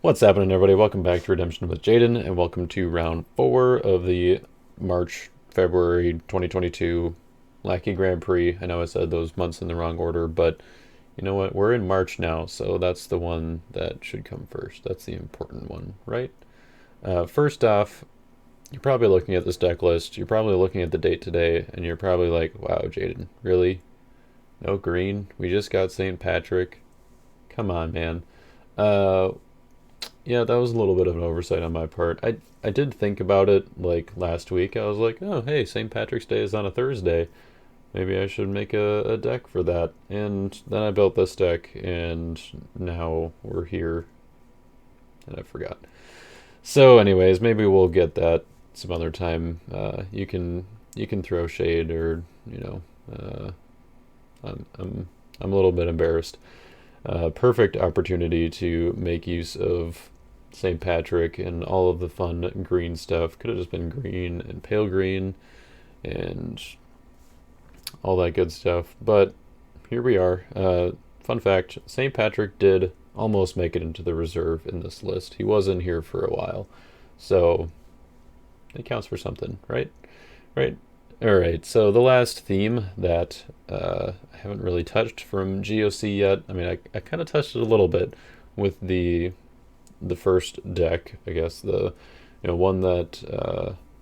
What's happening, everybody? Welcome back to Redemption with Jaden, and welcome to round 4 of the March-February 2022 Lackey Grand Prix. I know I said those months in the wrong order, but you know what? We're in March now, so that's the one that should come first. That's the important one, right? First off, you're probably looking at this deck list, you're probably looking at the date today, and you're probably like, wow, Jaden, really? No green? We just got St. Patrick? Come on, man. Uh, Yeah, that was a little bit of an oversight on my part. I did think about it like last week. I was like, oh, hey, St. Patrick's Day is on a Thursday. Maybe I should make a deck for that. And then I built this deck, and now we're here, and I forgot. So, anyways, maybe we'll get that some other time. You can throw shade, or I'm a little bit embarrassed. Perfect opportunity to make use of St. Patrick and all of the fun green stuff. Could have just been green and pale green and all that good stuff. But here we are. Fun fact, St. Patrick did almost make it into the reserve in this list. He was in here for a while. So it counts for something, right? Right? Alright, so the last theme that I haven't really touched from GOC yet. I mean, I kind of touched it a little bit with the first deck, I guess, the one that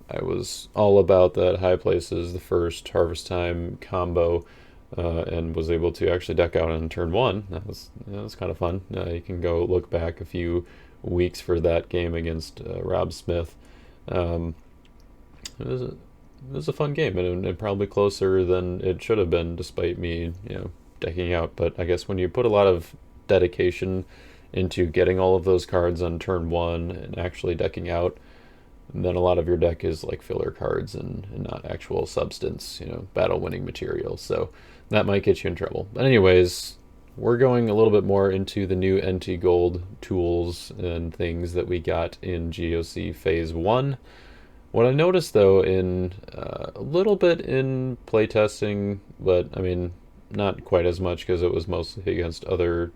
I was all about, that high places, the first Harvest Time combo, and was able to actually deck out on turn one. That was kind of fun. You can go look back a few weeks for that game against Rob Smith. Um, it was a fun game, and probably closer than it should have been, despite me, decking out. But I guess when you put a lot of dedication into getting all of those cards on turn one and actually decking out, then a lot of your deck is like filler cards and not actual substance, battle winning material. So that might get you in trouble. But anyways, we're going a little bit more into the new NT Gold tools and things that we got in GOC Phase 1. What I noticed, though, in a little bit in playtesting, but I mean, not quite as much because it was mostly against other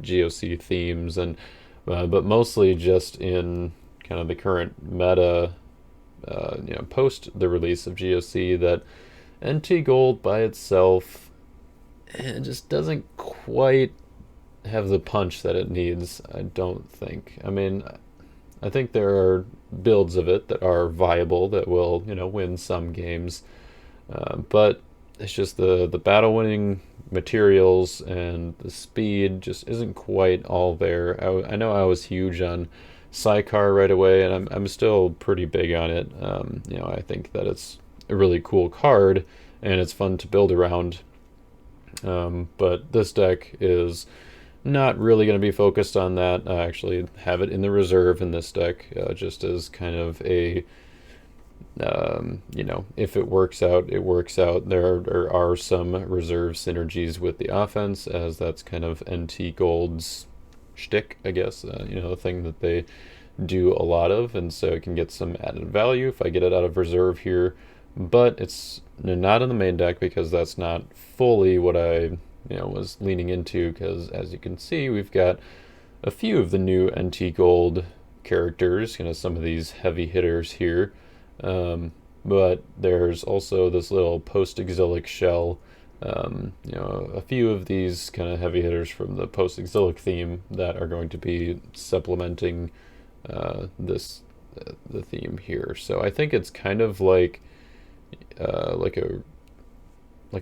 GOC themes, and but mostly just in kind of the current meta, post the release of GOC, that NT Gold by itself it just doesn't quite have the punch that it needs, I don't think. I mean, I think there are builds of it that are viable that will, win some games, but it's just the battle winning materials and the speed just isn't quite all there. I know I was huge on Psycar right away, and I'm still pretty big on it. I think that it's a really cool card and it's fun to build around. But this deck is not really going to be focused on that. I actually have it in the reserve in this deck, just as kind of a, if it works out, it works out. There are some reserve synergies with the offense, as that's kind of NT Gold's shtick, I guess, the thing that they do a lot of, and so it can get some added value if I get it out of reserve here. But it's not in the main deck because that's not fully what I was leaning into, because as you can see, we've got a few of the new NT Gold characters, some of these heavy hitters here. But there's also this little post-exilic shell, a few of these kind of heavy hitters from the post-exilic theme that are going to be supplementing this the theme here. So I think it's kind of like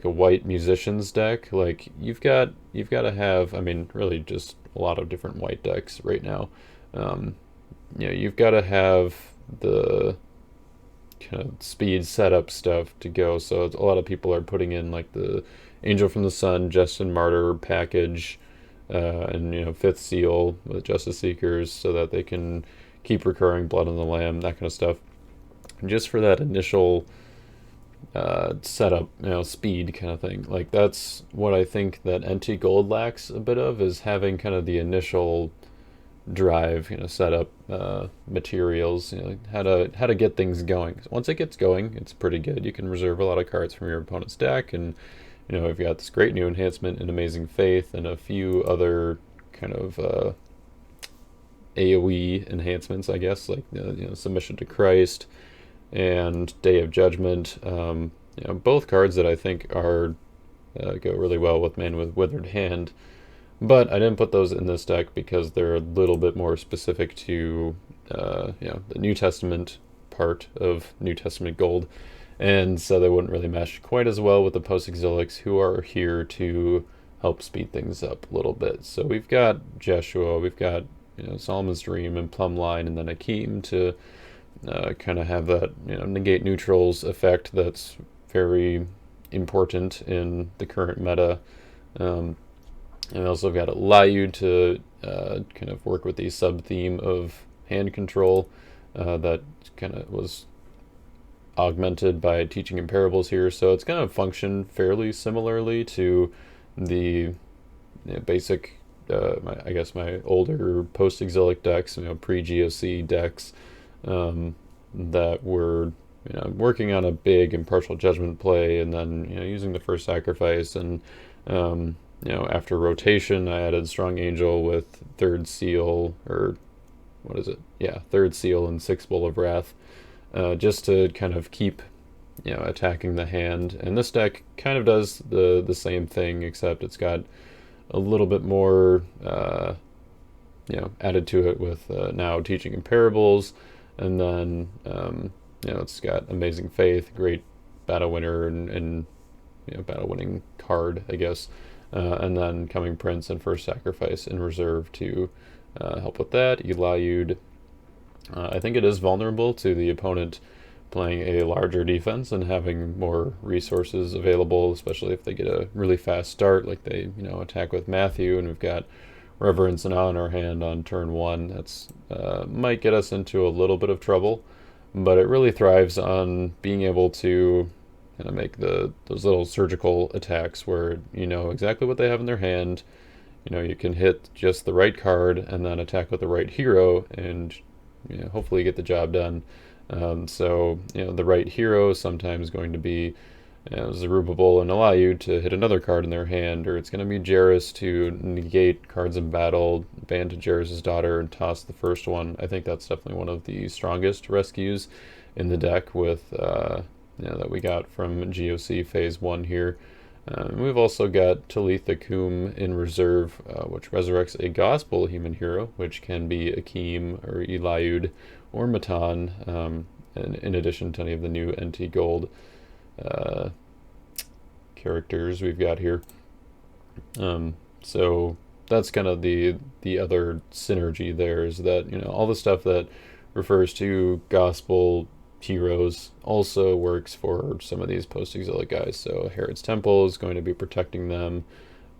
a white musicians deck. Like you've got to have, I mean, really just a lot of different white decks right now. You've got to have the kind of speed setup stuff to go. So a lot of people are putting in like the Angel from the Sun, Justin Martyr package, and Fifth Seal with Justice Seekers, so that they can keep recurring Blood on the Lamb, that kind of stuff. And just for that initial setup, speed kind of thing. Like that's what I think that NT Gold lacks a bit of, is having kind of the initial drive, setup materials, how to get things going. Once it gets going, it's pretty good. You can reserve a lot of cards from your opponent's deck, and we've got this great new enhancement in Amazing Faith and a few other kind of AoE enhancements, I guess, like Submission to Christ and Day of Judgment. Both cards that I think are go really well with Man with Withered Hand. But I didn't put those in this deck because they're a little bit more specific to the New Testament part of New Testament Gold, and so they wouldn't really mesh quite as well with the post-exilics, who are here to help speed things up a little bit. So we've got Jeshua, we've got Solomon's Dream and Plumbline, and then Akeem to kind of have that negate neutrals effect that's very important in the current meta. And also got allow you to kind of work with the sub-theme of hand control that kind of was augmented by teaching in parables here. So it's going to function fairly similarly to the basic, my older post-exilic decks, pre-GOC decks that were working on a big impartial judgment play, and then using the first sacrifice, and after rotation I added Strong Angel with third seal, or what is it? Yeah, third seal and 6 Bowl of Wrath, just to kind of keep attacking the hand. And this deck kind of does the same thing, except it's got a little bit more added to it with now teaching in parables, and then it's got Amazing Faith, great battle winner and battle winning card, I guess, and then Coming Prince and First Sacrifice in reserve to help with that. Eliud, I think it is vulnerable to the opponent playing a larger defense and having more resources available, especially if they get a really fast start, like they attack with Matthew, and we've got Reverence and Awe in our hand on turn 1. That's might get us into a little bit of trouble, but it really thrives on being able to make those little surgical attacks where exactly what they have in their hand. You can hit just the right card and then attack with the right hero, and hopefully get the job done. So the right hero is sometimes going to be Zerubbabel and Eliud to hit another card in their hand, or it's going to be Jairus to negate cards in battle, ban to Jairus' daughter, and toss the first one. I think that's definitely one of the strongest rescues in the deck with that we got from GOC Phase 1 here. We've also got Talitha Kum in reserve, which resurrects a Gospel human hero, which can be Akeem or Eliud or Matan, in addition to any of the new NT Gold characters we've got here. So that's kind of the other synergy there, is that all the stuff that refers to Gospel heroes also works for some of these post-exilic guys. So Herod's Temple is going to be protecting them,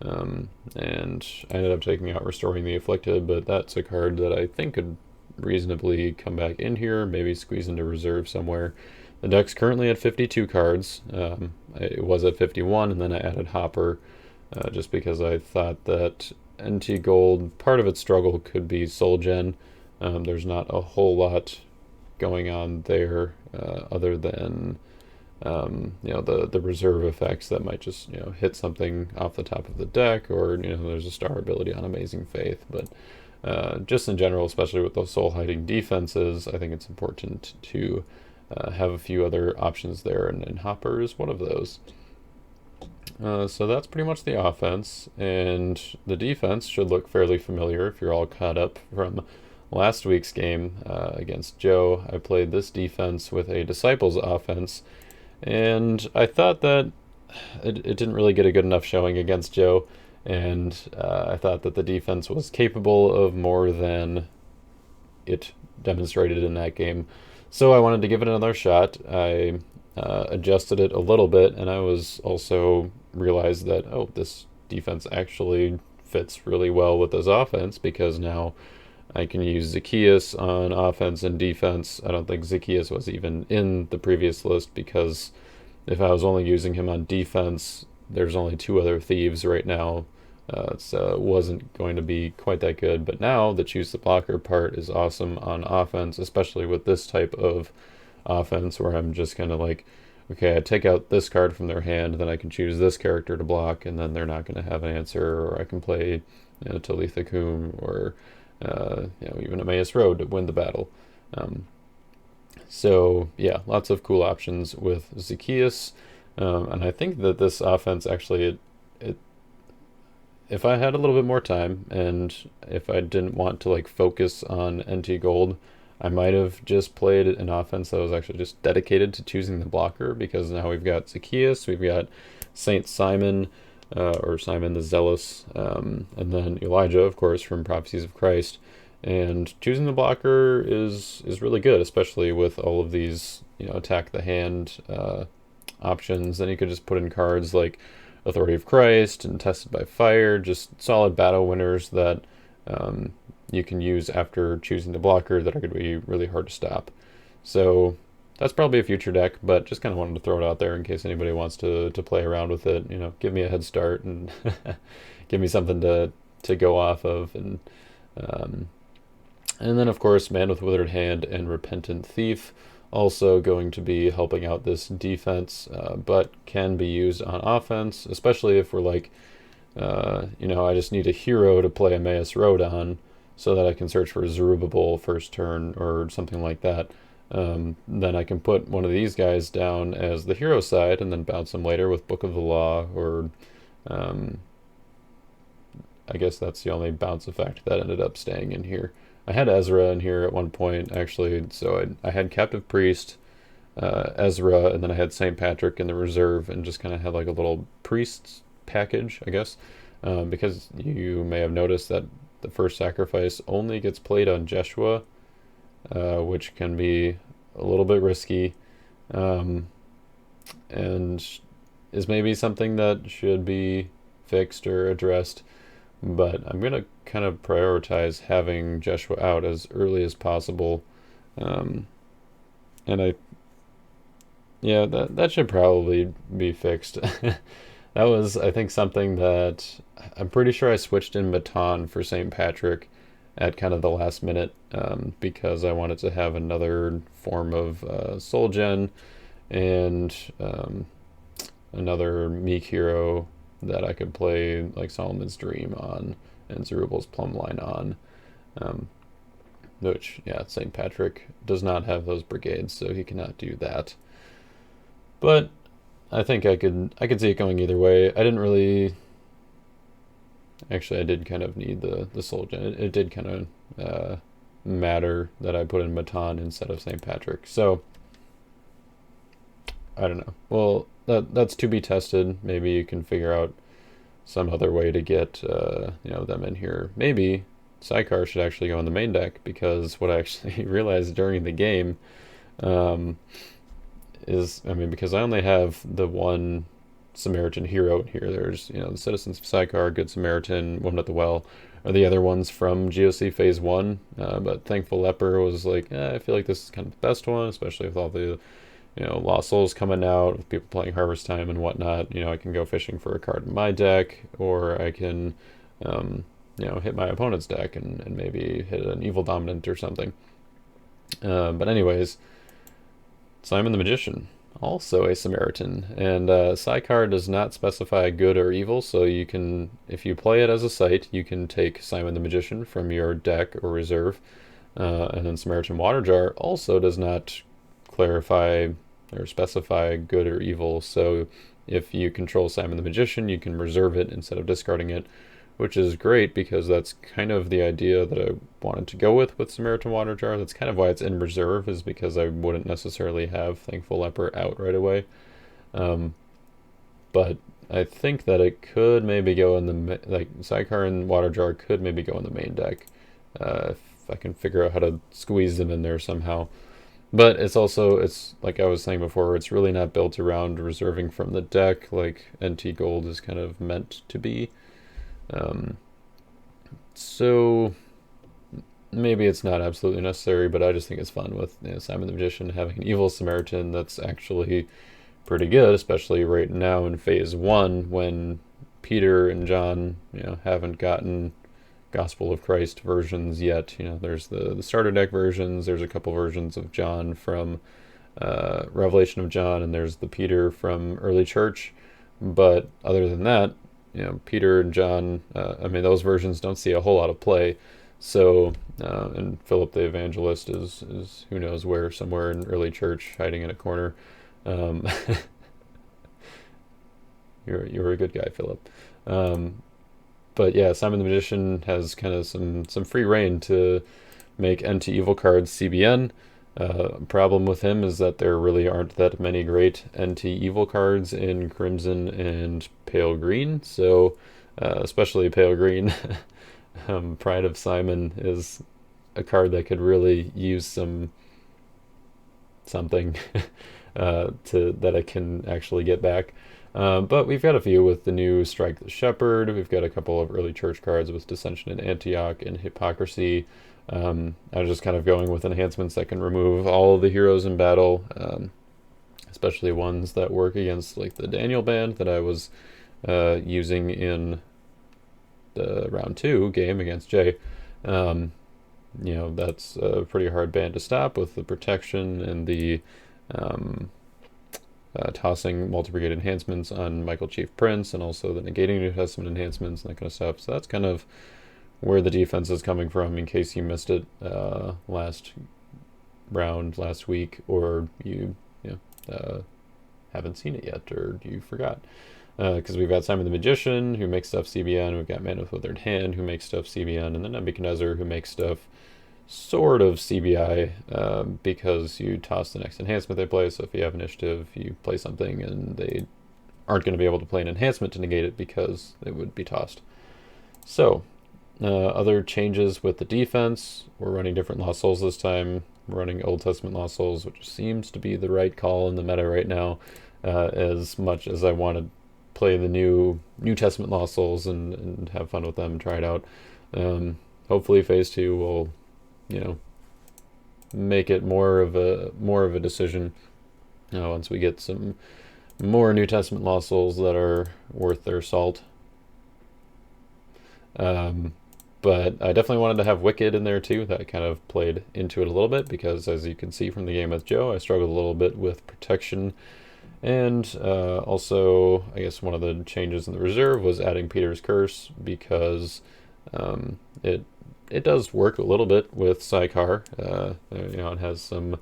and I ended up taking out Restoring the Afflicted, but that's a card that I think could reasonably come back in here, maybe squeeze into reserve somewhere. The deck's currently at 52 cards. It was at 51, and then I added Hopper just because I thought that NT Gold, part of its struggle could be Soul Gen. There's not a whole lot going on there other than the reserve effects that might just hit something off the top of the deck, or there's a star ability on Amazing Faith. But just in general, especially with those soul hiding defenses, I think it's important to have a few other options there, and Hopper is one of those. So that's pretty much the offense, and the defense should look fairly familiar if you're all caught up from last week's game against Joe. I played this defense with a Disciples offense, and I thought that it didn't really get a good enough showing against Joe, and I thought that the defense was capable of more than it demonstrated in that game. So I wanted to give it another shot. I adjusted it a little bit, and I was also realized that, this defense actually fits really well with this offense, because now I can use Zacchaeus on offense and defense. I don't think Zacchaeus was even in the previous list, because if I was only using him on defense, there's only 2 other thieves right now, so it wasn't going to be quite that good. But now the choose the blocker part is awesome on offense, especially with this type of offense where I'm just kind of like, okay, I take out this card from their hand, then I can choose this character to block, and then they're not going to have an answer. Or I can play Talitha Kum or even Emmaus Road to win the battle. Um, so yeah, lots of cool options with Zacchaeus, and I think that this offense actually, if I had a little bit more time and if I didn't want to like focus on NT Gold, I might have just played an offense that was actually just dedicated to choosing the blocker, because now we've got Zacchaeus, we've got Saint Simon, or Simon the Zealous, and then Elijah, of course, from Prophecies of Christ. And choosing the blocker is really good, especially with all of these, attack the hand options. Then you could just put in cards like Authority of Christ and Tested by Fire, just solid battle winners that you can use after choosing the blocker that are going to be really hard to stop. So that's probably a future deck, but just kind of wanted to throw it out there in case anybody wants to play around with it. Give me a head start and give me something to go off of. And then, of course, Man with Withered Hand and Repentant Thief, also going to be helping out this defense, but can be used on offense, especially if we're like, I just need a hero to play Emmaus Road on so that I can search for Zerubbabel first turn or something like that. Then I can put one of these guys down as the hero side and then bounce them later with Book of the Law, or I guess that's the only bounce effect that ended up staying in here. I had Ezra in here at one point, actually, so I had Captive Priest, Ezra, and then I had St. Patrick in the reserve, and just kind of had like a little priest package, I guess, because you may have noticed that the first sacrifice only gets played on Jeshua, which can be a little bit risky, and is maybe something that should be fixed or addressed. But I'm going to kind of prioritize having Jeshua out as early as possible. And that should probably be fixed. That was, I think, something that I'm pretty sure I switched in Baton for St. Patrick at kind of the last minute, because I wanted to have another form of soul gen and another meek hero that I could play like Solomon's Dream on and Zerubbabel's Plumb Line on, which, St. Patrick does not have those brigades, so he cannot do that. But I think I could see it going either way. I didn't really... Actually, I did kind of need the soul gen. It did kind of matter that I put in Baton instead of St. Patrick. So, I don't know. Well, that's to be tested. Maybe you can figure out some other way to get them in here. Maybe Sycar should actually go in the main deck, because what I actually realized during the game because I only have the one Samaritan hero in here. There's the Citizens of Sycar, Good Samaritan, Woman at the Well, are the other ones from GOC Phase 1, but Thankful Leper was like, I feel like this is kind of the best one, especially with all the Lost Souls coming out, with people playing Harvest Time and whatnot. I can go fishing for a card in my deck, or I can, hit my opponent's deck and maybe hit an Evil Dominant or something. But anyways, Simon the Magician, also a Samaritan, and Sycar does not specify good or evil, so you can, if you play it as a site, you can take Simon the Magician from your deck or reserve, and then Samaritan Waterjar also does not clarify or specify good or evil, so if you control Simon the Magician, you can reserve it instead of discarding it, which is great, because that's kind of the idea that I wanted to go with Samaritan Waterjar. That's kind of why it's in reserve, is because I wouldn't necessarily have Thankful Leper out right away. But I think that it could maybe go in the, like, Sycar and Waterjar could maybe go in the main deck, if I can figure out how to squeeze them in there somehow. But it's like I was saying before, it's really not built around reserving from the deck like NT Gold is kind of meant to be. So maybe it's not absolutely necessary, but I just think it's fun with Simon the Magician having an evil Samaritan that's actually pretty good, especially right now in Phase 1 when Peter and John haven't gotten Gospel of Christ versions yet. There's the starter deck versions, there's a couple versions of John from Revelation of John, and there's the Peter from Early Church, but other than that, Peter and John, those versions don't see a whole lot of play, So, and Philip the Evangelist is who knows where, somewhere in early church, hiding in a corner. Um, you're a good guy, Philip. Um, but yeah, Simon the Magician has kind of some free reign to make NT Evil cards CBN. Problem with him is that there really aren't that many great NT Evil cards in Crimson and Pale Green. So, especially Pale Green, Pride of Simon is a card that could really use something to that I can actually get back. But we've got a few with the new Strike the Shepherd. We've got a couple of early church cards with Dissension in Antioch and Hypocrisy. I was just kind of going with enhancements that can remove all of the heroes in battle, especially ones that work against like the Daniel band that I was using in the round 2 game against Jay. That's a pretty hard band to stop with the protection and the um, tossing multi-brigade enhancements on Michael Chief Prince, and also the negating New Testament enhancements and that kind of stuff. So that's kind of where the defense is coming from, in case you missed it last week, or you haven't seen it yet, or you forgot. Because we've got Simon the Magician, who makes stuff CBN, we've got Man with Withered Hand, who makes stuff CBN, and then Nebuchadnezzar, who makes stuff sort of CBI, because you toss the next enhancement they play. So if you have initiative, you play something, and they aren't going to be able to play an enhancement to negate it because it would be tossed. So, other changes with the defense, we're running different Lost Souls this time. We're running Old Testament Lost Souls, which seems to be the right call in the meta right now, as much as I want to play the New Testament Lost Souls and have fun with them and try it out. Hopefully phase 2 will, make it more of a decision once we get some more New Testament Lost Souls that are worth their salt. But I definitely wanted to have Wicked in there too. That kind of played into it a little bit, because as you can see from the game with Joe, I struggled a little bit with protection. And also, I guess one of the changes in the reserve was adding Peter's Curse, because it does work a little bit with Psychar. It has some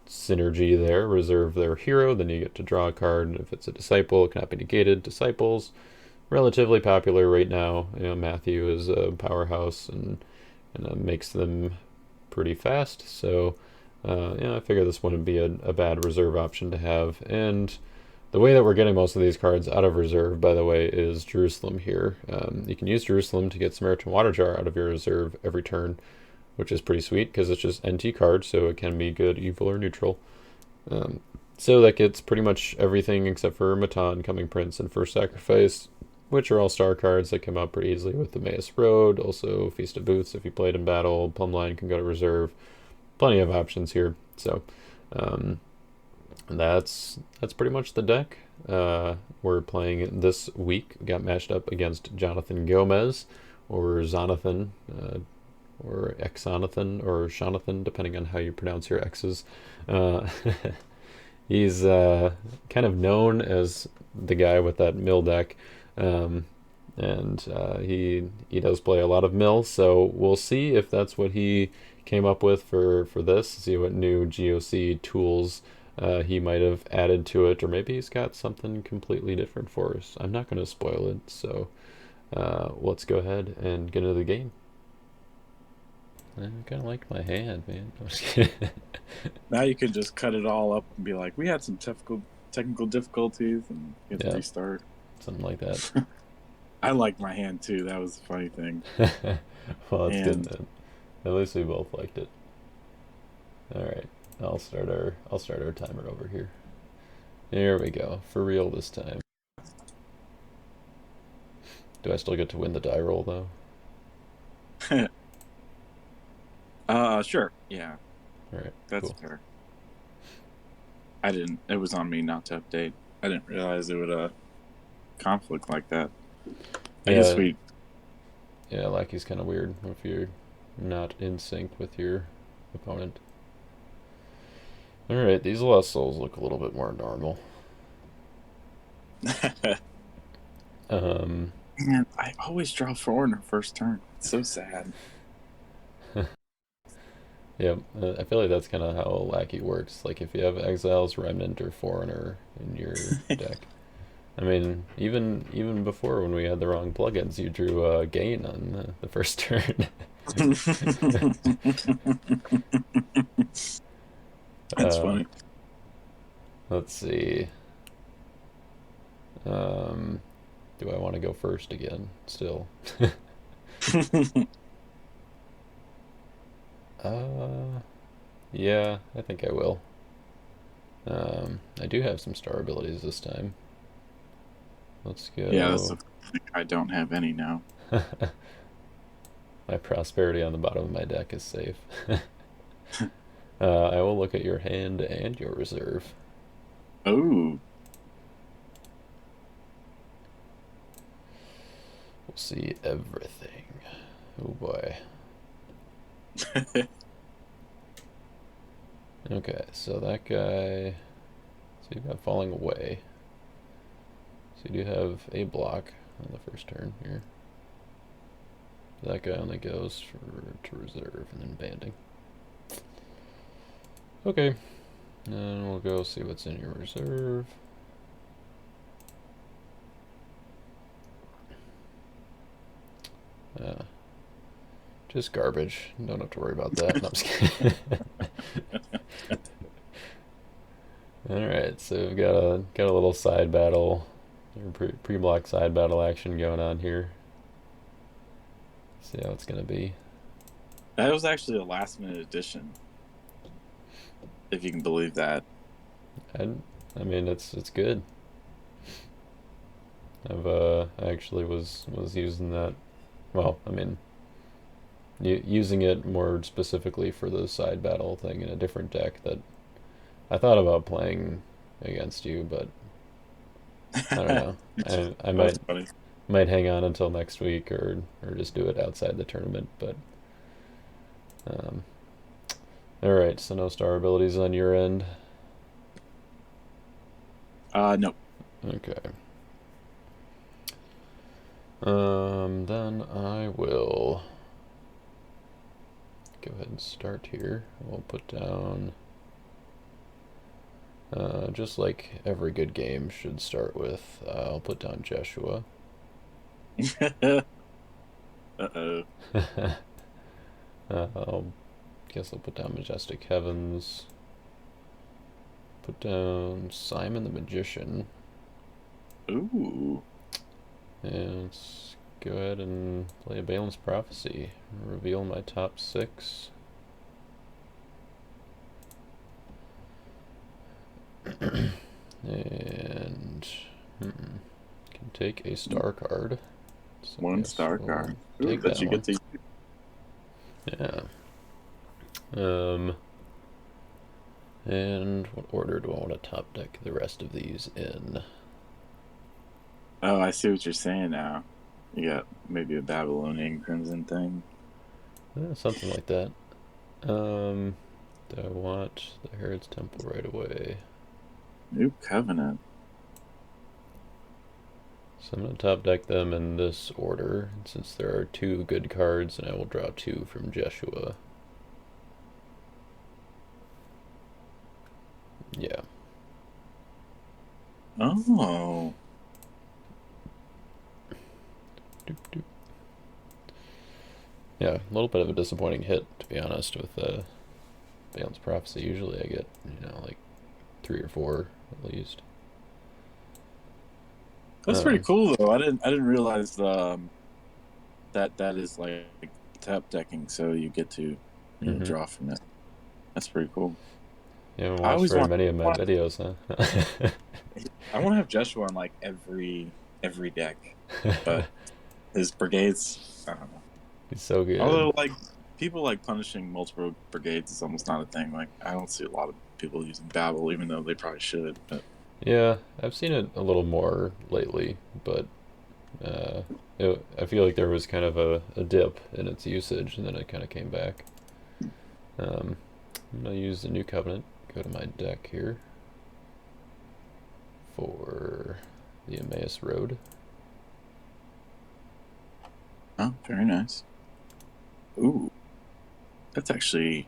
synergy there. Reserve their hero, then you get to draw a card. If it's a disciple, it cannot be negated. Disciples, relatively popular right now. Matthew is a powerhouse and makes them pretty fast. So, I figure this wouldn't be a bad reserve option to have. And the way that we're getting most of these cards out of reserve, by the way, is Jerusalem here. You can use Jerusalem to get Samaritan Water Jar out of your reserve every turn, which is pretty sweet because it's just NT card, so it can be good, evil, or neutral. So that gets pretty much everything except for Matan, Coming Prince, and First Sacrifice, which are all star cards that come out pretty easily with the Emmaus Road. Also, Feast of Booths if you played in battle. Plumline can go to reserve. Plenty of options here. So, that's pretty much the deck. We're playing this week. We got matched up against Jonathan Gomez, or Xonathan, or Xonathan, or Xonathan, depending on how you pronounce your X's. He's kind of known as the guy with that mill deck, and he does play a lot of mill. So we'll see if that's what he came up with for this. See what new GOC tools he might have added to it, or maybe he's got something completely different for us. I'm not going to spoil it, so let's go ahead and get into the game. I kind of like my hand, man. Now you can just cut it all up and be like, we had some technical difficulties, and you have to restart. Something like that. I like my hand too. That was a funny thing. Well, that's good then. At least we both liked it. All right, I'll start our timer over here. Here we go, for real this time. Do I still get to win the die roll though? Sure. Yeah. All right. That's fair. I didn't. It was on me not to update. I didn't realize it would conflict like that. I guess we. Yeah, Lackey's kind of weird if you're not in sync with your opponent. All right, these Lost Souls look a little bit more normal. Man, I always draw Foreigner first turn. It's so sad. Yep, I feel like that's kind of how Lackey works. Like if you have Exiles, Remnant, or Foreigner in your deck. I mean, even before when we had the wrong plugins, you drew a gain on the first turn. That's uh, funny. let's see. Um, do I want to go first again? Still. uh, yeah, I think I will. I do have some star abilities this time. Let's Yeah, that's go. the thing. I don't have any now. My prosperity on the bottom of my deck is safe. I will look at your hand and your reserve. Oh. We'll see everything. Oh boy. Okay, so that guy. So you've got falling away. So you do have a block on the first turn here. That guy only goes to reserve and then banding. Okay, and we'll go see what's in your reserve. Uh, just garbage. Don't have to worry about that. No, I'm just kidding. All right, so we've got a little side battle, pre-block side battle action going on here. See how it's gonna be. That was actually a last minute addition, if you can believe that. I, I mean it's good. I actually was using that. Well, I mean, using it more specifically for the side battle thing in a different deck that I thought about playing against you, but I don't know. I That's might funny. hang on until next week or just do it outside the tournament. But um, all right, so no star abilities on your end. No. Okay. Then I will go ahead and start here. We'll put down, just like every good game should start with, I'll put down Jeshua. Uh-oh. I'll guess I'll put down Majestic Heavens. Put down Simon the Magician. Ooh. And let's go ahead and play a Balam's Prophecy. Reveal my top 6. And can take a star card. So I One guess star we'll card. Ooh, take that that you one. get to. Yeah. And what order do I want to top deck the rest of these in? Oh, I see what you're saying now. You got maybe a Babylonian Crimson thing. Something like that. Do I want the Herod's Temple right away? New Covenant. So I'm going to top deck them in this order, since there are 2 good cards, and I will draw 2 from Jeshua. Yeah. Oh. Doop, doop. Yeah, a little bit of a disappointing hit, to be honest, with Balam's Prophecy. Usually I get, like 3 or 4 at least. That's pretty cool though. I didn't realize that is like tap decking, so you get to Mm-hmm. draw from it. That's pretty cool. You haven't I watched always very want many of my videos, huh? I want to have Joshua on like every deck, but his brigades, I don't know. He's so good. Although like people like punishing multiple brigades is almost not a thing. Like I don't see a lot of people using Babel, even though they probably should. But Yeah, I've seen it a little more lately, but uh, I feel like there was kind of a dip in its usage, and then it kind of came back. I'm going to use the New Covenant, go to my deck here for the Emmaus Road. Oh, very nice. Ooh, that's actually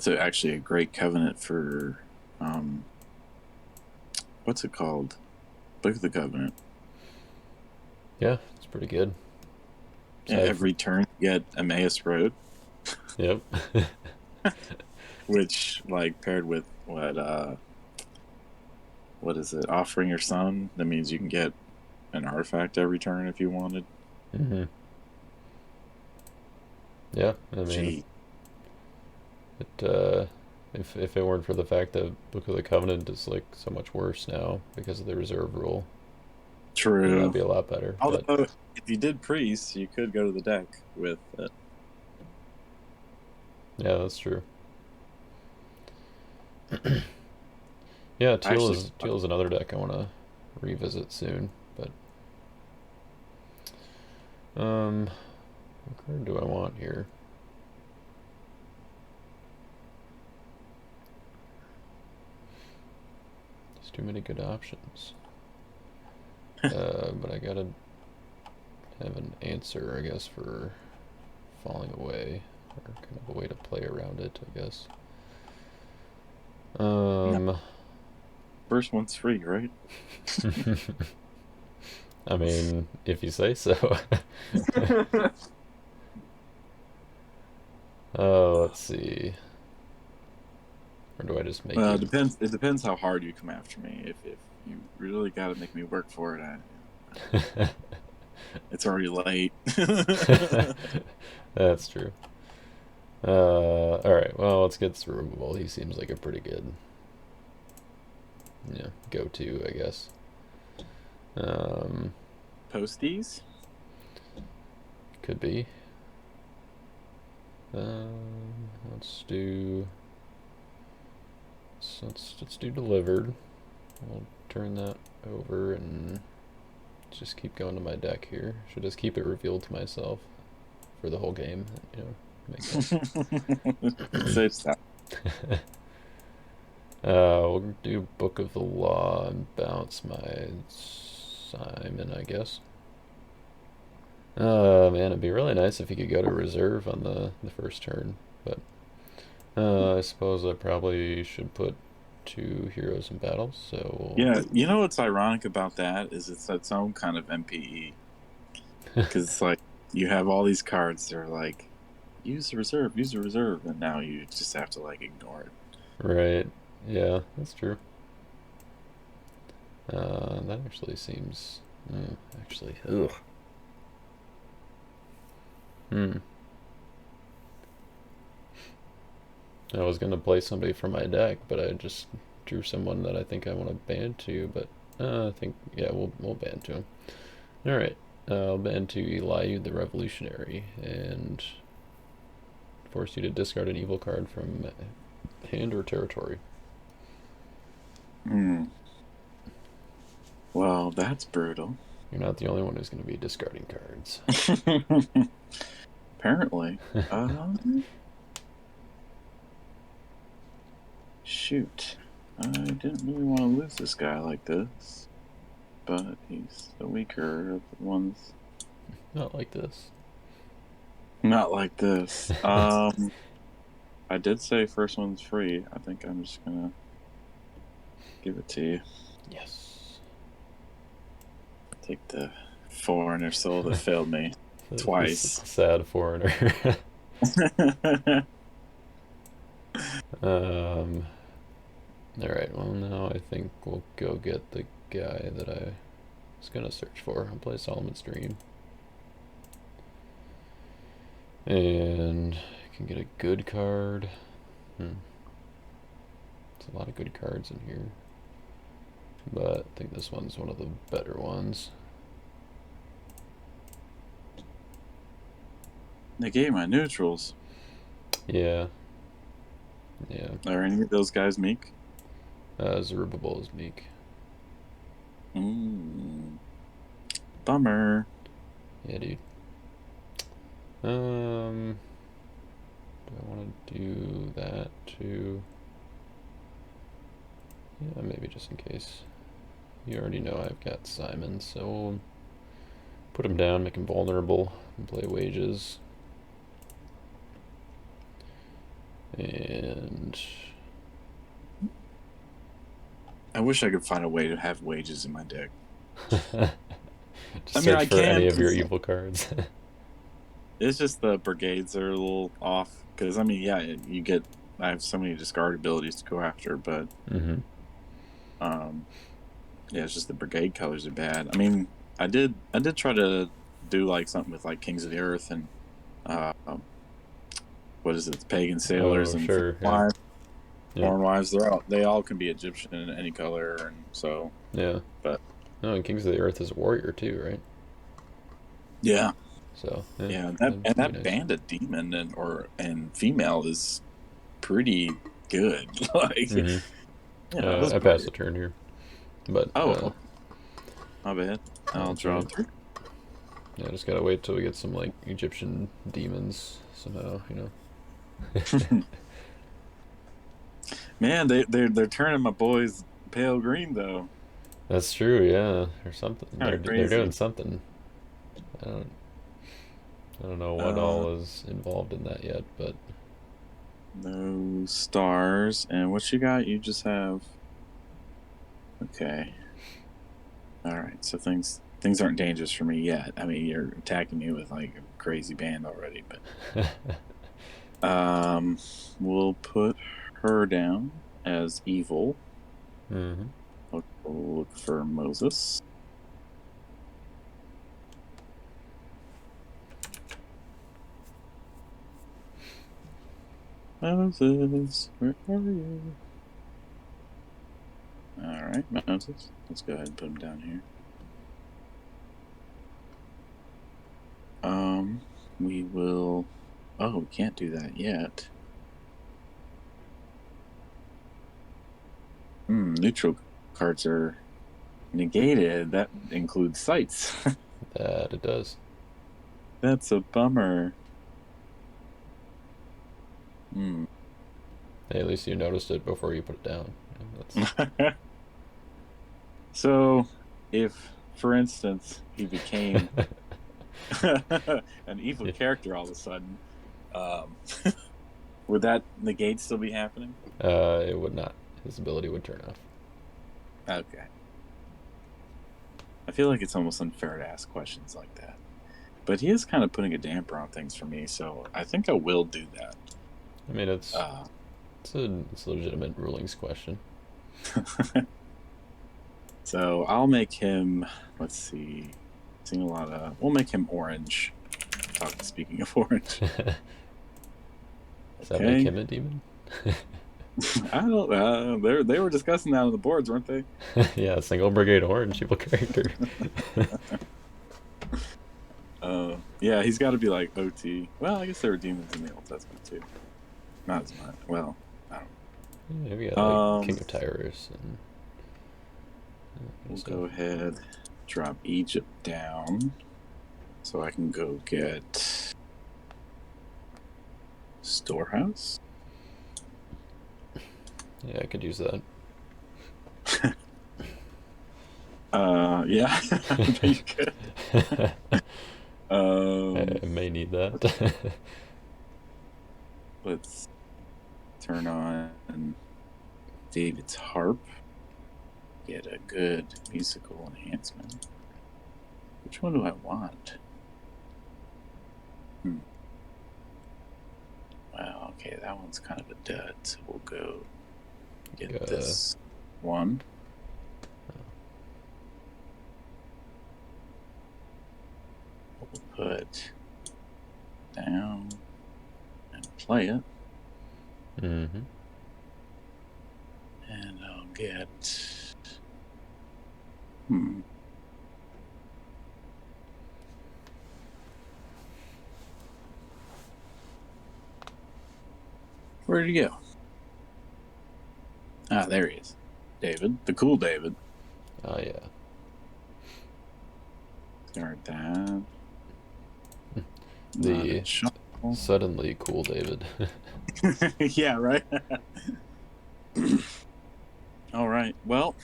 actually a great covenant for what's it called? Book of the Covenant. Yeah, it's pretty good. Yeah, Aside from, every turn you get Emmaus Road, yep. which like paired with what is it? Offering your son. That means you can get an artifact every turn if you wanted. hmm Yeah, I mean, Gee, if it weren't for the fact that Book of the Covenant is like so much worse now because of the reserve rule, then that'd true. be a lot better. But Although if you did priests, you could go to the deck with it. yeah, that's true. Yeah, I actually Teal is another deck I want to revisit soon. But what card do I want here? There's too many good options. But I gotta have an answer, I guess, for falling away, or kind of a way to play around it, I guess. no, Um, first one's free, right? I mean, if you say so. Oh, let's see. Or do I just make Well, it you? depends. It depends how hard you come after me. If you really got to make me work for it, it's already late. That's true. All right. Well, let's get Cerebral. He seems like a pretty good, go-to, I guess. Um, Posties. could be. Let's do. Let's do delivered. I'll turn that over and just keep going to my deck here. Should just keep it revealed to myself for the whole game. Make Safe stop. that. We'll do Book of the Law and bounce my Simon, I guess. Man, it'd be really nice if he could go to reserve on the first turn, but I suppose I probably should put two heroes in battle, so Yeah, you know what's ironic about that is it's its own kind of MPE because it's like you have all these cards that are like use the reserve, and now you just have to like ignore it. right, yeah, that's true. That actually seems, actually, ugh. Hmm. I was gonna play somebody from my deck, but I just drew someone that I think I want to ban to. But I think yeah, we'll ban to him. All right, I'll ban to Eliud the Revolutionary and force you to discard an evil card from hand or territory. Hmm. Well, that's brutal. You're not the only one who's going to be discarding cards. Apparently. Shoot. I didn't really want to lose this guy like this, but he's the weaker of the ones. Not like this. Not like this. I did say first one's free. I think I'm just gonna give it to you. Yes. Take the foreigner soul that failed me This twice. sad foreigner. um. All right. Well, now I think we'll go get the guy that I was gonna search for. I'll play Solomon's Dream, and I can get a good card. There's a lot of good cards in here, but I think this one's one of the better ones. Negate my neutrals. Yeah. Yeah. Are any of those guys meek? Zerubbabel is meek. Bummer. Yeah, dude. Do I want to do that too? Yeah, maybe just in case. You already know I've got Simon, so Put him down, make him vulnerable, and play wages. And I wish I could find a way to have wages in my deck. just I mean, search I for can. any of your 'Cause evil cards. it's just the brigades are a little off. Because I mean, yeah, you get. I have so many discard abilities to go after, but Mm-hmm. yeah, it's just the brigade colors are bad. I mean, I did try to do like something with like Kings of the Earth and uh, what is it, Pagan Sailors Oh, and sure, yeah. Wives. Yeah. Foreign Wives. They all can be Egyptian in any color, and so. Yeah. But No, and Kings of the Earth is a warrior too, right? yeah, So, yeah, yeah, that'd be that nice. bandit demon and female is pretty good. Like, Mm-hmm. yeah, that's I passed pretty. the turn here, but Oh, my bad. no, I'll that's draw right. three. Yeah, just gotta wait till we get some like Egyptian demons somehow, Man, they're turning my boys pale green though. That's true, yeah, or something. Kind They're of doing crazy. something. I don't I don't know what Uh, all is involved in that yet, but no stars. And what you got? You just have. Okay. All right. So things aren't dangerous for me yet. I mean, you're attacking me with like a crazy band already, but um, we'll put her down as evil. mm-hmm. Look for Moses. Moses, where are you? All right, Moses. Let's go ahead and put him down here. We will. Oh, we can't do that yet. Neutral cards are negated. That includes sites. That it does. That's a bummer. Hmm. Hey, at least you noticed it before you put it down. That's So, if, for instance, he became an evil yeah. character all of a sudden, um, would that negate still be happening? It would not. His ability would turn off. Okay. I feel like it's almost unfair to ask questions like that. But he is kind of putting a damper on things for me, so I think I will do that. I mean, it's Uh, it's a legitimate rulings question. so I'll make him, let's see, seeing a lot of, we'll make him orange. Speaking of orange. Does that make Okay. him a demon? I don't they were discussing that on the boards, weren't they? Yeah, single brigade orange evil character. Yeah, he's got to be like OT. Well, I guess there were demons in the Old Testament too. Not as much. Well, I don't Yeah, we got like know. King of Tyrus and We'll stuff. go ahead, drop Egypt down, so I can go get Storehouse. Yeah, I could use that. Yeah, you could. I may need that. Let's turn on David's harp. Get a good musical enhancement. Which one do I want? Wow, okay, that one's kind of a dud, so we'll go get this one. We'll put down and play it. Mm-hmm. And I'll get where'd he go? Ah, there he is. David. The cool David. Oh, yeah. Start that. The suddenly cool David. Yeah, right? All right. Well,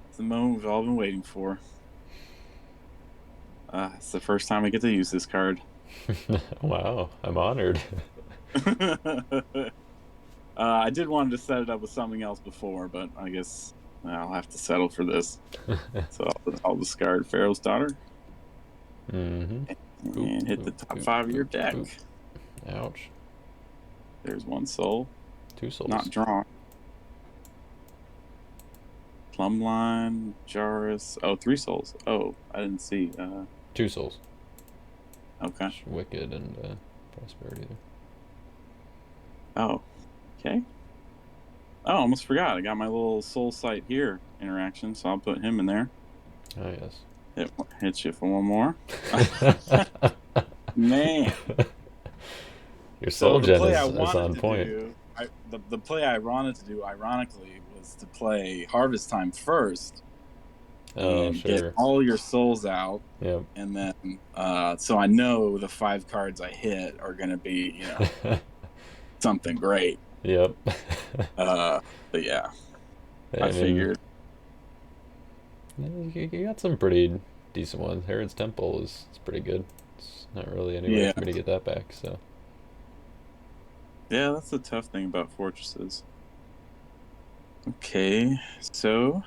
it's the moment we've all been waiting for. It's the first time I get to use this card. Wow, I'm honored. I did want to set it up with something else before, but I guess I'll have to settle for this. So I'll discard Pharaoh's Daughter Mm-hmm. Boop, and hit boop, the top boop, 5 of your boop, deck. boop. Ouch. There's 1 soul. 2 souls. Not drawn. Plumbline, Jarus. Oh, 3 souls. Oh, I didn't see. 2 souls. Okay. Wicked and Prosperity there. Oh, okay. Oh, almost forgot. I got my little soul sight here interaction, so I'll put him in there. Oh, yes. Hit you for 1 more. Man. Your So soul the gen play I is wanted on to point. do, the play I wanted to do, ironically, was to play Harvest Time first Oh, and get sure. all your souls out, Yep. and then so I know the 5 cards I hit are going to be, something great. Yep. But yeah, I I mean, figured. you got some pretty decent ones. Herod's Temple is pretty good. It's not really any way Yeah, for me to get that back, so. yeah, that's the tough thing about fortresses. Okay, so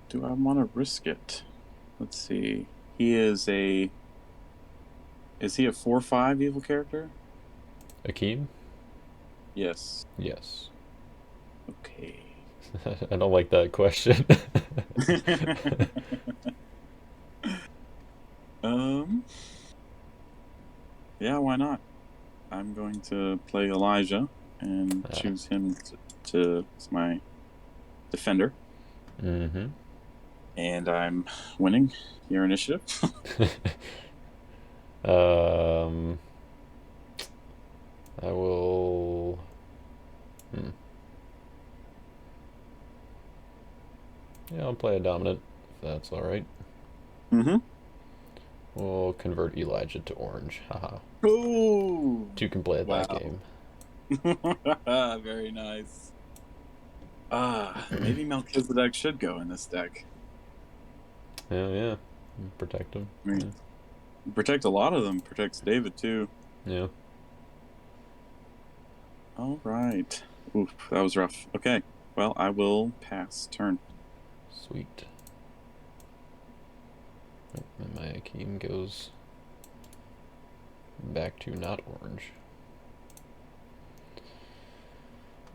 do I want to risk it? Let's see. Is he a 4/5 evil character? Akeem? Yes. Yes. Okay. I don't like that question. um. Yeah, why not? I'm going to play Elijah and choose him as my defender, Mm-hmm. and I'm winning your initiative. um, I will. Yeah, I'll play a dominant, if that's alright. Mm-hmm. We'll convert Elijah to orange. Haha. Ooh! Two can play that Wow. game. Very nice. Maybe Melchizedek should go in this deck. Yeah. Protect him. I mean, protect a lot of them. Protects David too. Yeah. All right. Oof, that was rough. Okay. Well, I will pass turn. Sweet. Oh, and my Akeem goes back to not orange.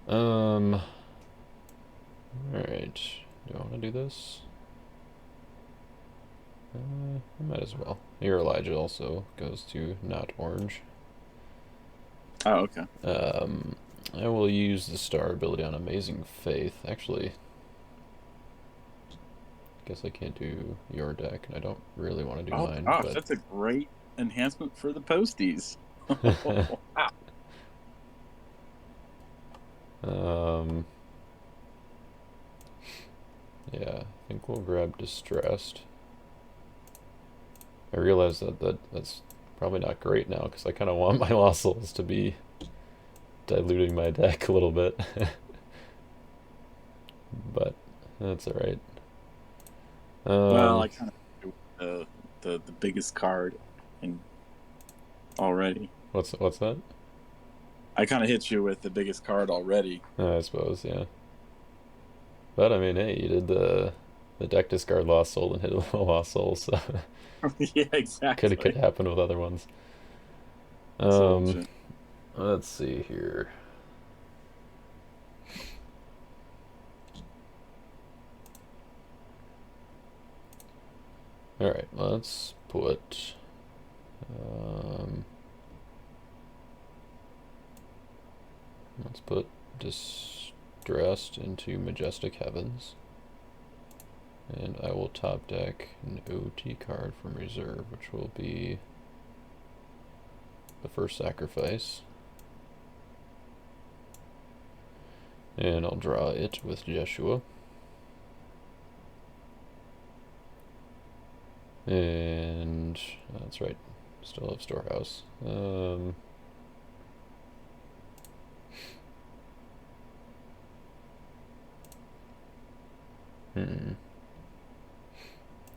Alright. Do I want to do this? I might as well. Your Elijah also goes to not orange. Oh, okay. I will use the star ability on Amazing Faith. Actually, guess I can't do your deck, and I don't really want to do Oh mine, gosh, but that's a great enhancement for the posties. Wow. yeah, I think we'll grab Distressed. I realize that's probably not great now, because I kind of want my Lost Souls to be diluting my deck a little bit. But that's alright. Well, I kind of the biggest card in already. What's that? I kind of hit you with the biggest card already. I suppose, yeah. But I mean, hey, you did the deck discard Lost Soul and hit a Lost Soul, so Yeah, could exactly. happen with other ones. So legit. Let's see here. All right, let's put. Let's put Distressed into Majestic Heavens. And I will top deck an OT card from reserve, which will be the first sacrifice. And I'll draw it with Jeshua. And that's right, still have Storehouse.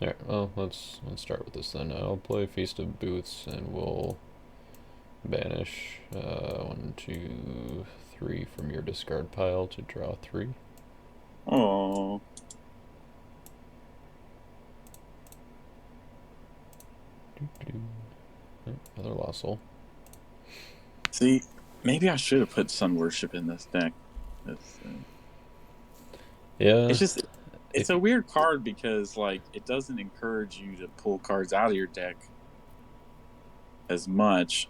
All right. Well, let's start with this then. I'll play Feast of Booths, and we'll banish 1, 2, 3 from your discard pile to draw 3. Oh. Another Lost Soul. See, maybe I should have put Sun Worship in this deck. Yeah. It's just, it's If a weird card because like it doesn't encourage you to pull cards out of your deck as much,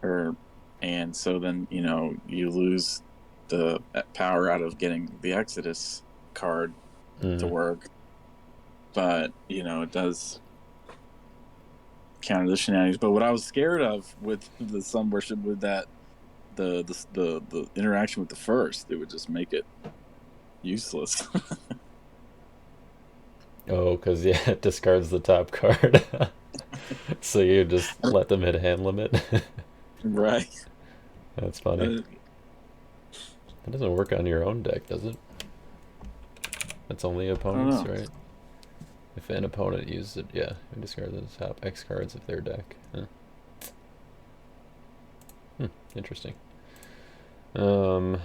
and so then you lose the power out of getting the Exodus card to work. But it does counter the shenanigans. But what I was scared of with the Sun Worship with that the interaction with the first, it would just make it useless. Oh, because yeah, it discards the top card. So you just let them hit hand limit. Right. That's funny. It doesn't work on your own deck, does it? That's only opponents, right? If an opponent uses it, yeah, we discard the top X cards of their deck. Interesting. Alright,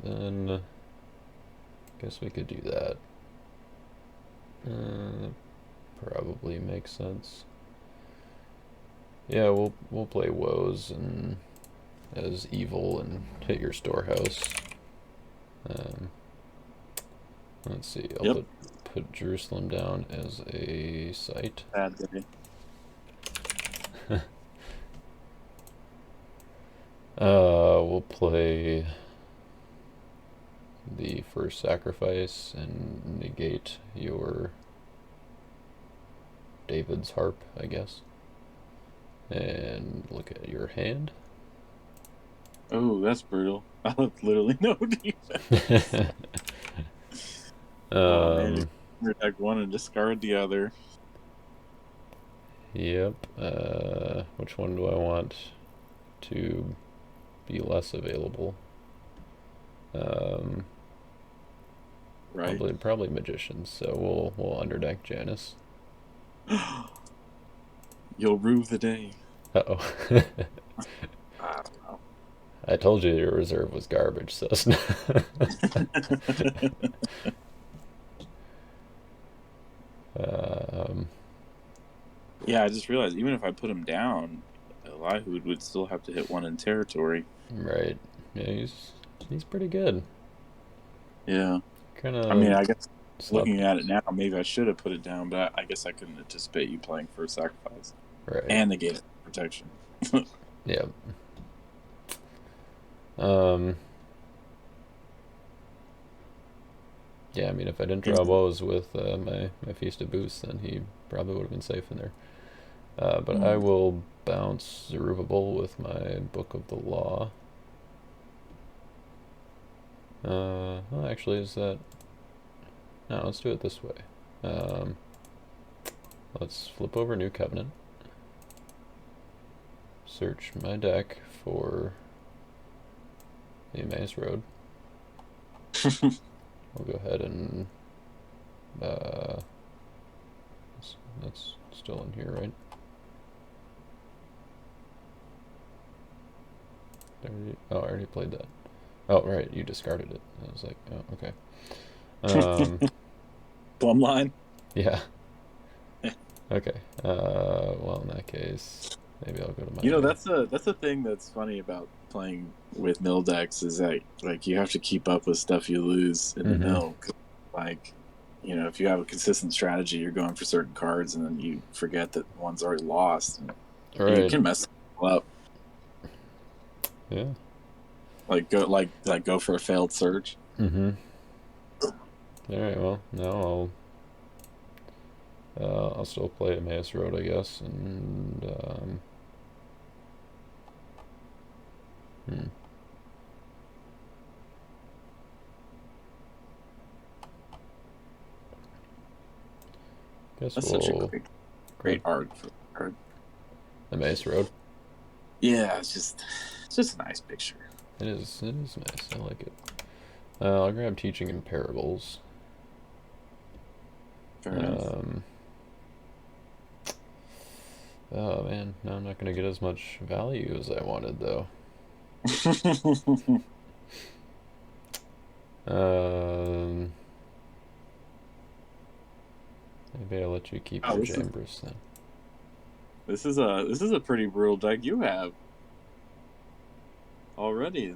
then guess we could do that. Probably makes sense. Yeah, we'll play Woes and as evil and hit your storehouse. Let's see. I'll put Jerusalem down as a site. Bad day. We'll play the first sacrifice and negate your David's harp, I guess. And look at your hand. Oh, that's brutal. I have literally no defense. Oh man, deck one and discard the other. Yep. Which one do I want to be less available? Right. Probably magicians. So we'll underdeck Janus. You'll rue the day. Uh-oh. I don't know. I told you your reserve was garbage, so it's not. Yeah, I just realized even if I put him down, Elihu would still have to hit one in territory. Right. Yeah, he's pretty good. Yeah. Kinda I mean, I guess looking at it now, maybe I should have put it down, but I guess I couldn't anticipate you playing for a sacrifice. Right. And negate protection. Yeah. Yeah, I mean, if I didn't draw woes with my Feast of Booths, then he probably would have been safe in there. But I will bounce Zerubbabel with my Book of the Law. Well, actually, is that... No, let's do it this way. Let's flip over New Covenant. Search my deck for the Emmaus Road. We'll go ahead and... that's still in here, right? I already played that. Oh, right, you discarded it. I was like, oh, okay. Plumb line? Yeah. Okay. Well, in that case, maybe I'll go to my... that's the thing that's funny about playing with mill decks is that, like, you have to keep up with stuff you lose in the mill. Like, if you have a consistent strategy, you're going for certain cards, and then you forget that one's already lost. And you can mess people up. Yeah. Go for a failed search. All right. Well, now I'll still play Emmaus Road, I guess, and guess that's such a great art for card. Emmaus Road. Yeah, it's just a nice picture. It is nice. I like it. I'll grab Teaching in Parables. Fair enough. Oh man, now I'm not gonna get as much value as I wanted though. Um, Maybe I'll let you keep Oh, your Jambres then. this is a pretty brutal deck you have already.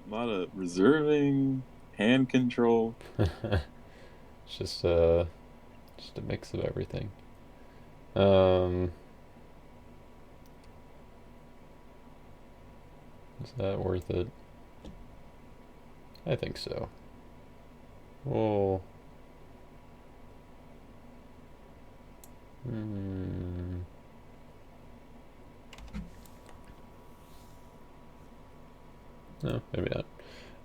A lot of reserving, hand control. It's just a mix of everything. Um, is that worth it? I think so. Well, hmm. No, maybe not.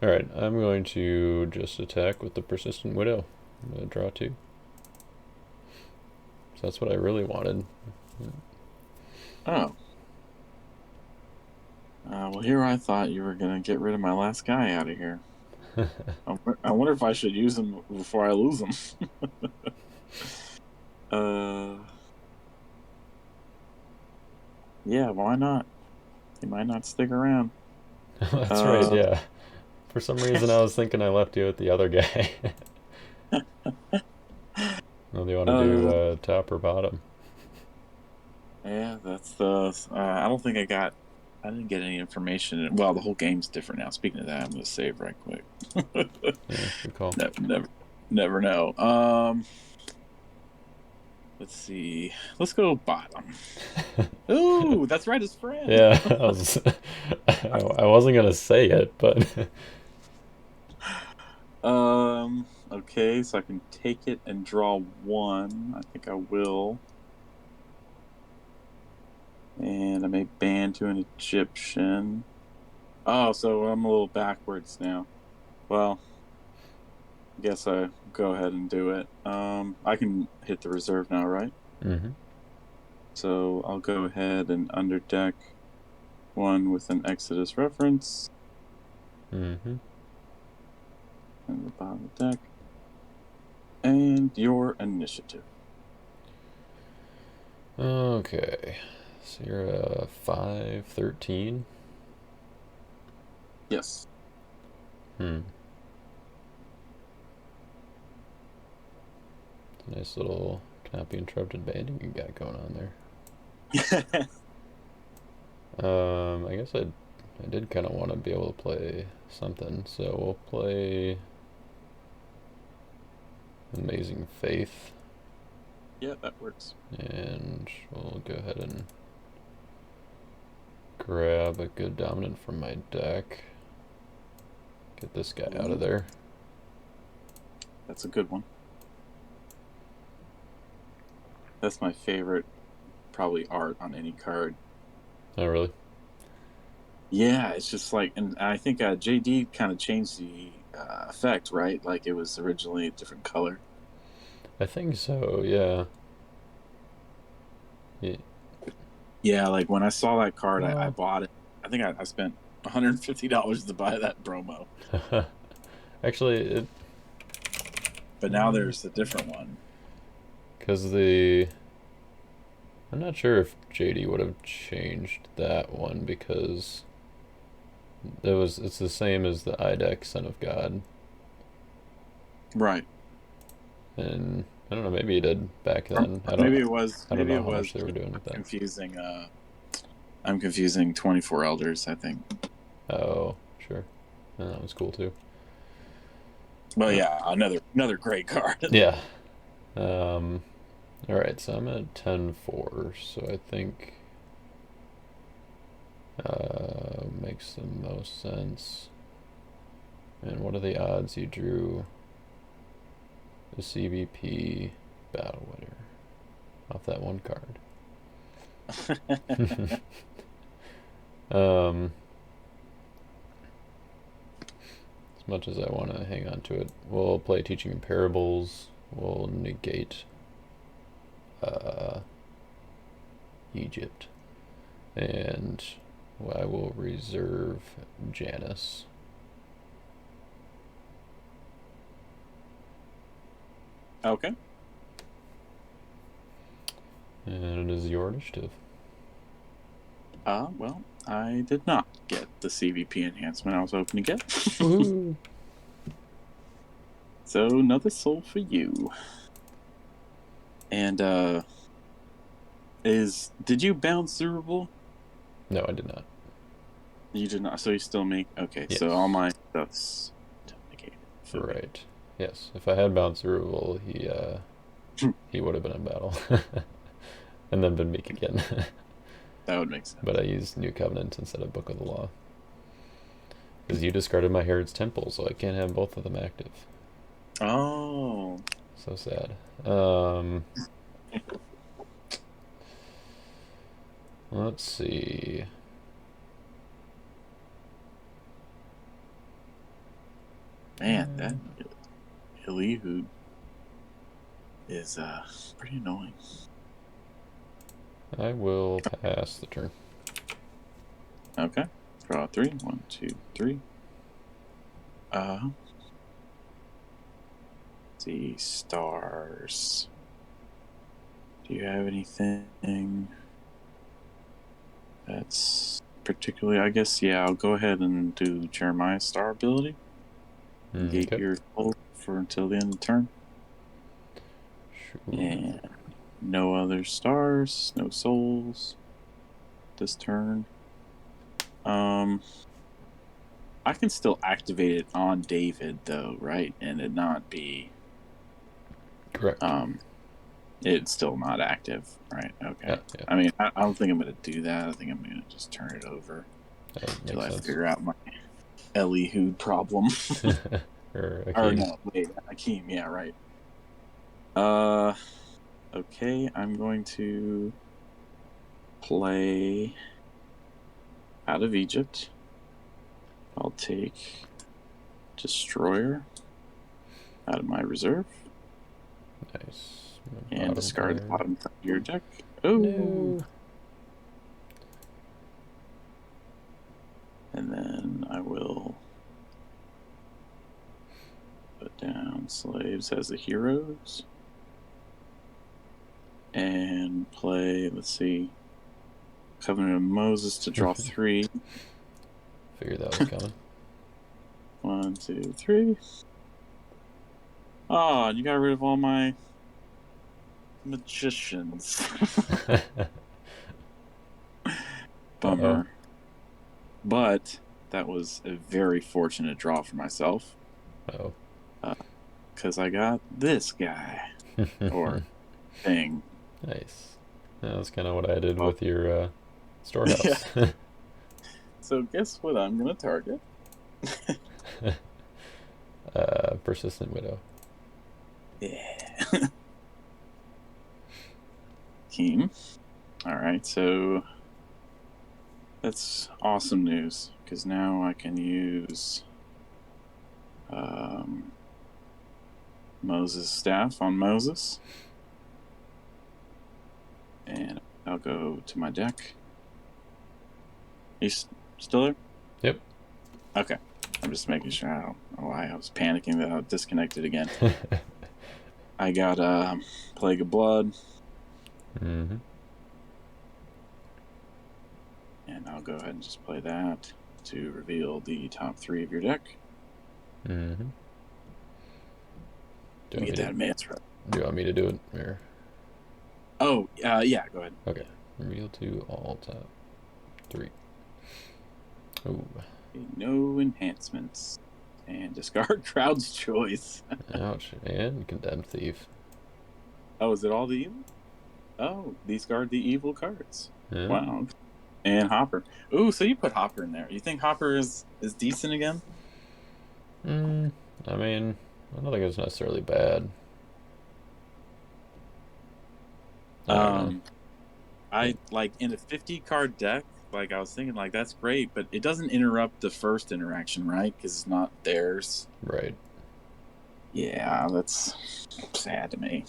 Alright, I'm going to just attack with the Persistent Widow. I'm going to draw 2. So that's what I really wanted. Oh. Well, here I thought you were gonna get rid of my last guy out of here. I wonder if I should use him before I lose him. Yeah, why not? He might not stick around. That's right, Uh, yeah. For some reason I was thinking I left you with the other guy. Well, do you want to do uh, top or bottom? yeah, that's the. I don't think I didn't get any information. Well, the whole game's different now. Speaking of that, I'm gonna save right quick. Yeah, good call. Never know. Let's see. Let's go bottom. Ooh, that's right, his friend. Yeah, I wasn't gonna say it, but Okay, so I can take it and draw one. I think I will. And I may ban to an Egyptian. Oh, so I'm a little backwards now. Well, I guess I go ahead and do it. I can hit the reserve now, right? mm-hmm. So I'll go ahead and underdeck one with an Exodus reference. Mm-hmm. And the bottom of the deck. And your initiative. Okay, so you're a 5-13. Yes. Hmm. Nice little cannot be interrupted banding you got going on there. I guess I did kind of want to be able to play something, so we'll play Amazing Faith, Yeah, that works. and we'll go ahead and grab a good dominant from my deck. Get this guy out of there. That's a good one. That's my favorite, probably art on any card. Oh, really? Yeah, it's just like, and I think JD kind of changed the effect, right? Like it was originally a different color. I think so, yeah. Yeah. Yeah, like when I saw that card, I Well, bought it. I think I spent $150 to buy that promo. actually, it. But now there's a different one. Because I'm not sure if JD would have changed that one because it's the same as the IDEX Son of God. Right. And I don't know, maybe he did back then. I don't Maybe know it how was much they were doing with that. confusing. I'm confusing 24 Elders, I think. Oh, sure. Yeah, that was cool too. Well, yeah, another great card. Yeah. All right, so I'm at 10-4, so I think makes the most sense. And what are the odds you drew the CBP battle winner off that one card? um, as much as I want to hang on to it, we'll play Teaching in Parables. We'll negate Egypt, and I will reserve Janus. Okay. And it is your initiative. Well, I did not get the CVP enhancement I was hoping to get. Woohoo! So another soul for you. And did you bounce the rule? No, I did not. You did not. So you still make okay. Yes. So all my stuff's negated. Right. Yes. If I had bounce removal, he would have been in battle, and then been meek again. That would make sense. But I used New Covenant instead of Book of the Law. Because you discarded my Herod's Temple, so I can't have both of them active. Oh. So sad. Let's see. Man, that Elihu is pretty annoying. I will pass the turn. Okay. Draw 3. 1, 2, 3. See, stars. Do you have anything that's particularly, I guess, yeah, I'll go ahead and do Jeremiah's star ability. Negate your hold for until the end of the turn. Sure. And no other stars, no souls this turn. I can still activate it on David though, right? And it not be correct. It's still not active, right? Okay. Yeah. I mean, I don't think I'm going to do that. I think I'm going to just turn it over until I figure out my Elihu problem. or no, wait, Akeem. Yeah, right. Okay, I'm going to play Out of Egypt. I'll take Destroyer out of my reserve. Nice. And discard the bottom part of your deck. Oh! No. And then I will put down Slaves as the heroes. And play, let's see, Covenant of Moses to draw 3. Figured that was coming. 1, 2, 3. Oh, you got rid of all my magicians. Bummer. Uh-oh. But that was a very fortunate draw for myself. Oh. Because I got this guy. Or thing. Nice. That's kind of what I did with your storehouse. Yeah. So guess what I'm going to target? Persistent Widow. Yeah. Team. Alright, so that's awesome news, because now I can use Moses' staff on Moses. And I'll go to my deck. You still there? Yep. Okay. I'm just making sure. I don't know why I was panicking that I was disconnected again. I got Plague of Blood. Mm-hmm. And I'll go ahead and just play that to reveal the top 3 of your deck. Mm-hmm. Do you get that advance row? Do you want me to do it? Or? Oh, yeah, go ahead. Okay. Reveal to all top 3. Oh. No enhancements. And discard Crowd's Choice. Ouch. And Condemned Thief. Oh, is it all the evil? Oh, discard the evil cards. Yeah. Wow. And Hopper. Ooh, so you put Hopper in there. You think Hopper is decent again? I mean, I don't think it's necessarily bad. I like in a 50 card deck, like I was thinking like that's great, but it doesn't interrupt the first interaction, right? Because it's not theirs. Right. Yeah, that's sad to me.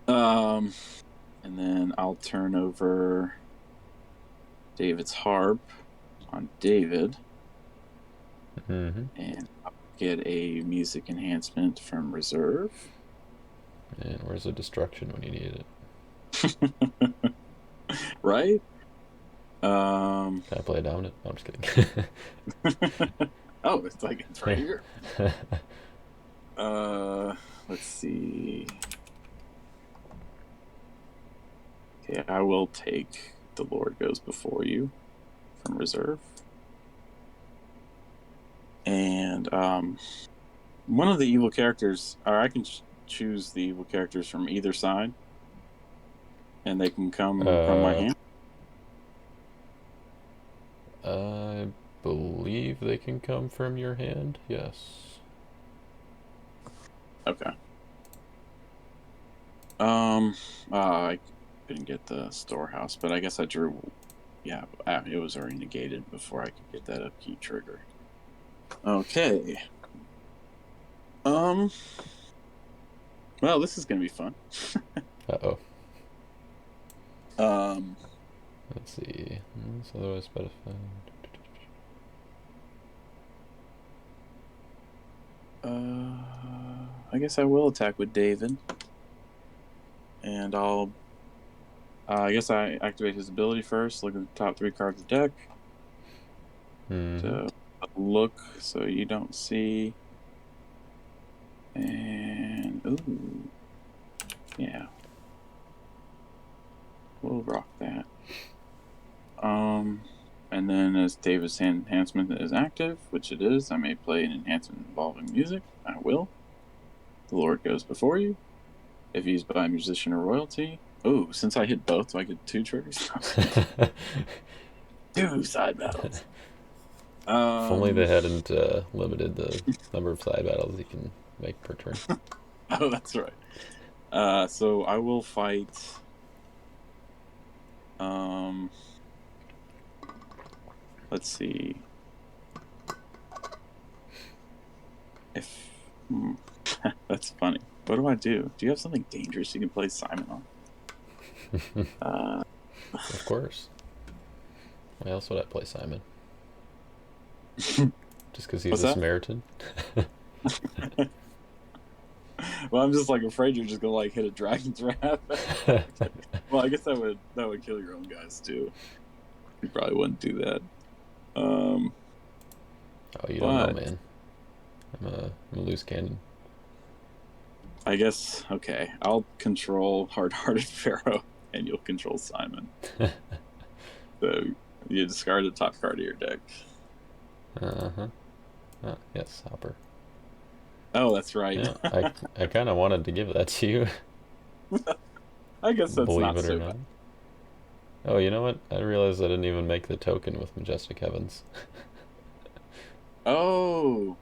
And then I'll turn over David's harp on David. Mm-hmm. And I'll get a music enhancement from reserve. And where's the destruction when you need it? Right? Can I play a dominant? No, I'm just kidding. Oh, it's right here. Uh, let's see. Okay, I will take the Lord Goes Before You from reserve. And one of the evil characters, or I can choose the evil characters from either side, and they can come from my uh, hand. I believe they can come from your hand. Yes. Okay. I couldn't get the storehouse, but I guess I drew. Yeah, it was already negated before I could get that upkeep trigger. Okay. Um. Well, this is gonna be fun. Uh-oh. Um. Let's see. It's otherwise specified. I guess I will attack with David, and I'll. I guess I activate his ability first. Look at the top 3 cards of the deck. Mm-hmm. To look so you don't see. And ooh, yeah, we'll rock that. And then as David's enhancement is active, which it is, I may play an enhancement involving music. I will. The Lord Goes Before You. If used by a musician or royalty. Ooh, since I hit both, do I get 2 triggers? 2 side battles. If only they hadn't limited the number of side battles you can make per turn. Oh, that's right. So I will fight. Let's see. If that's funny. What do I do? Do you have something dangerous you can play Simon on? Of course. Why else would I play Simon? Just because he's What's a that? Samaritan? Well, I'm just like afraid you're just gonna like hit a dragon's wrath. Well, I guess that would kill your own guys too. You probably wouldn't do that. Oh, you don't know, But man. I'm a loose cannon. I guess okay. I'll control Hard-Hearted Pharaoh, and you'll control Simon. So you discard the top card of your deck. Uh-huh. Oh, yes, Hopper. Oh, that's right. Yeah, I kind of wanted to give that to you, I guess that's believe not it or so bad. not. Oh, you know what? I realized I didn't even make the token with Majestic Heavens. Oh,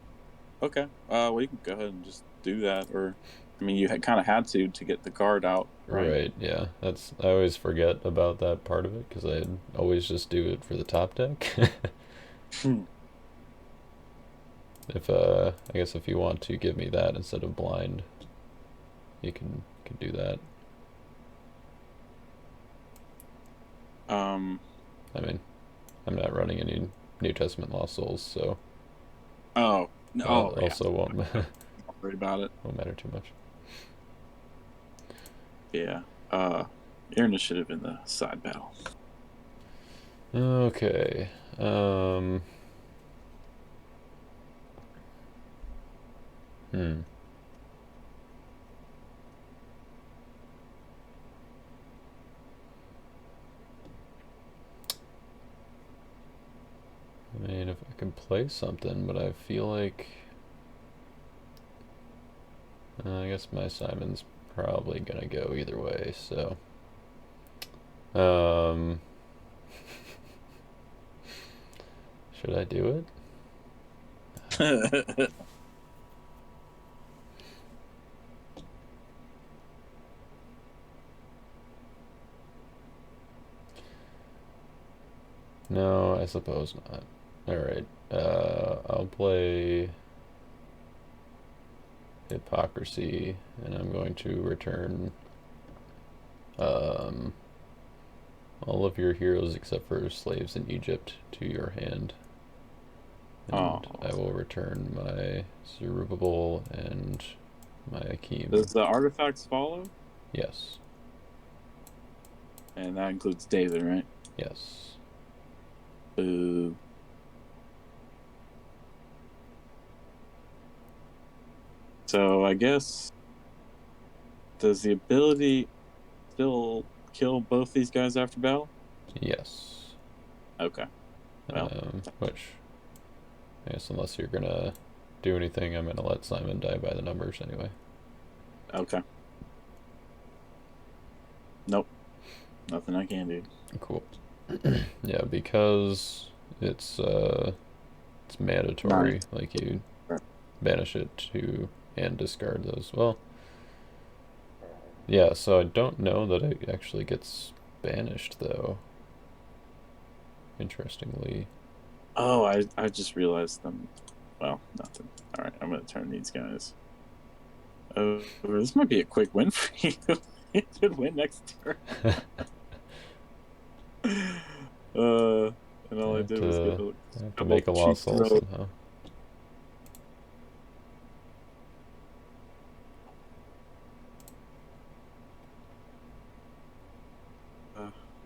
okay. Well, you can go ahead and just do that, or I mean, you kind of had to get the card out, right? Right, yeah. I always forget about that part of it because I always just do it for the top deck. Hmm. If I guess if you want to give me that instead of blind, you can do that. Um. I mean, I'm not running any New Testament Lost Souls, so Oh no. that Oh yeah. also won't Not worried about it. won't matter too much. Yeah. Uh, your initiative in the side battle. Okay. Hmm. I mean, if I could play something, but I feel like I guess my Simon's probably gonna go either way. So, um, should I do it? No, I suppose not. All right. I'll play Hypocrisy, and I'm going to return um, all of your heroes except for slaves in Egypt to your hand. And Oh, I will return my Zerubbabel and my Akeem. does the artifacts follow? Yes. And that includes David, right? Yes. Boo. So I guess, does the ability still kill both these guys after battle? Yes. Okay. Well, Which, I guess unless you're gonna do anything, I'm gonna let Simon die by the numbers anyway. okay. Nope. Nothing I can do. Cool. Yeah, because it's Nine. mandatory. Like you banish it to and discard those. Well, yeah. So I don't know that it actually gets banished though. Interestingly. Oh, I just realized them. Well, nothing. All right, I'm gonna turn these guys. Oh, this might be a quick win for you. You could win next turn. And all I did was get a I have to couple make a cheap lost soul throws. somehow.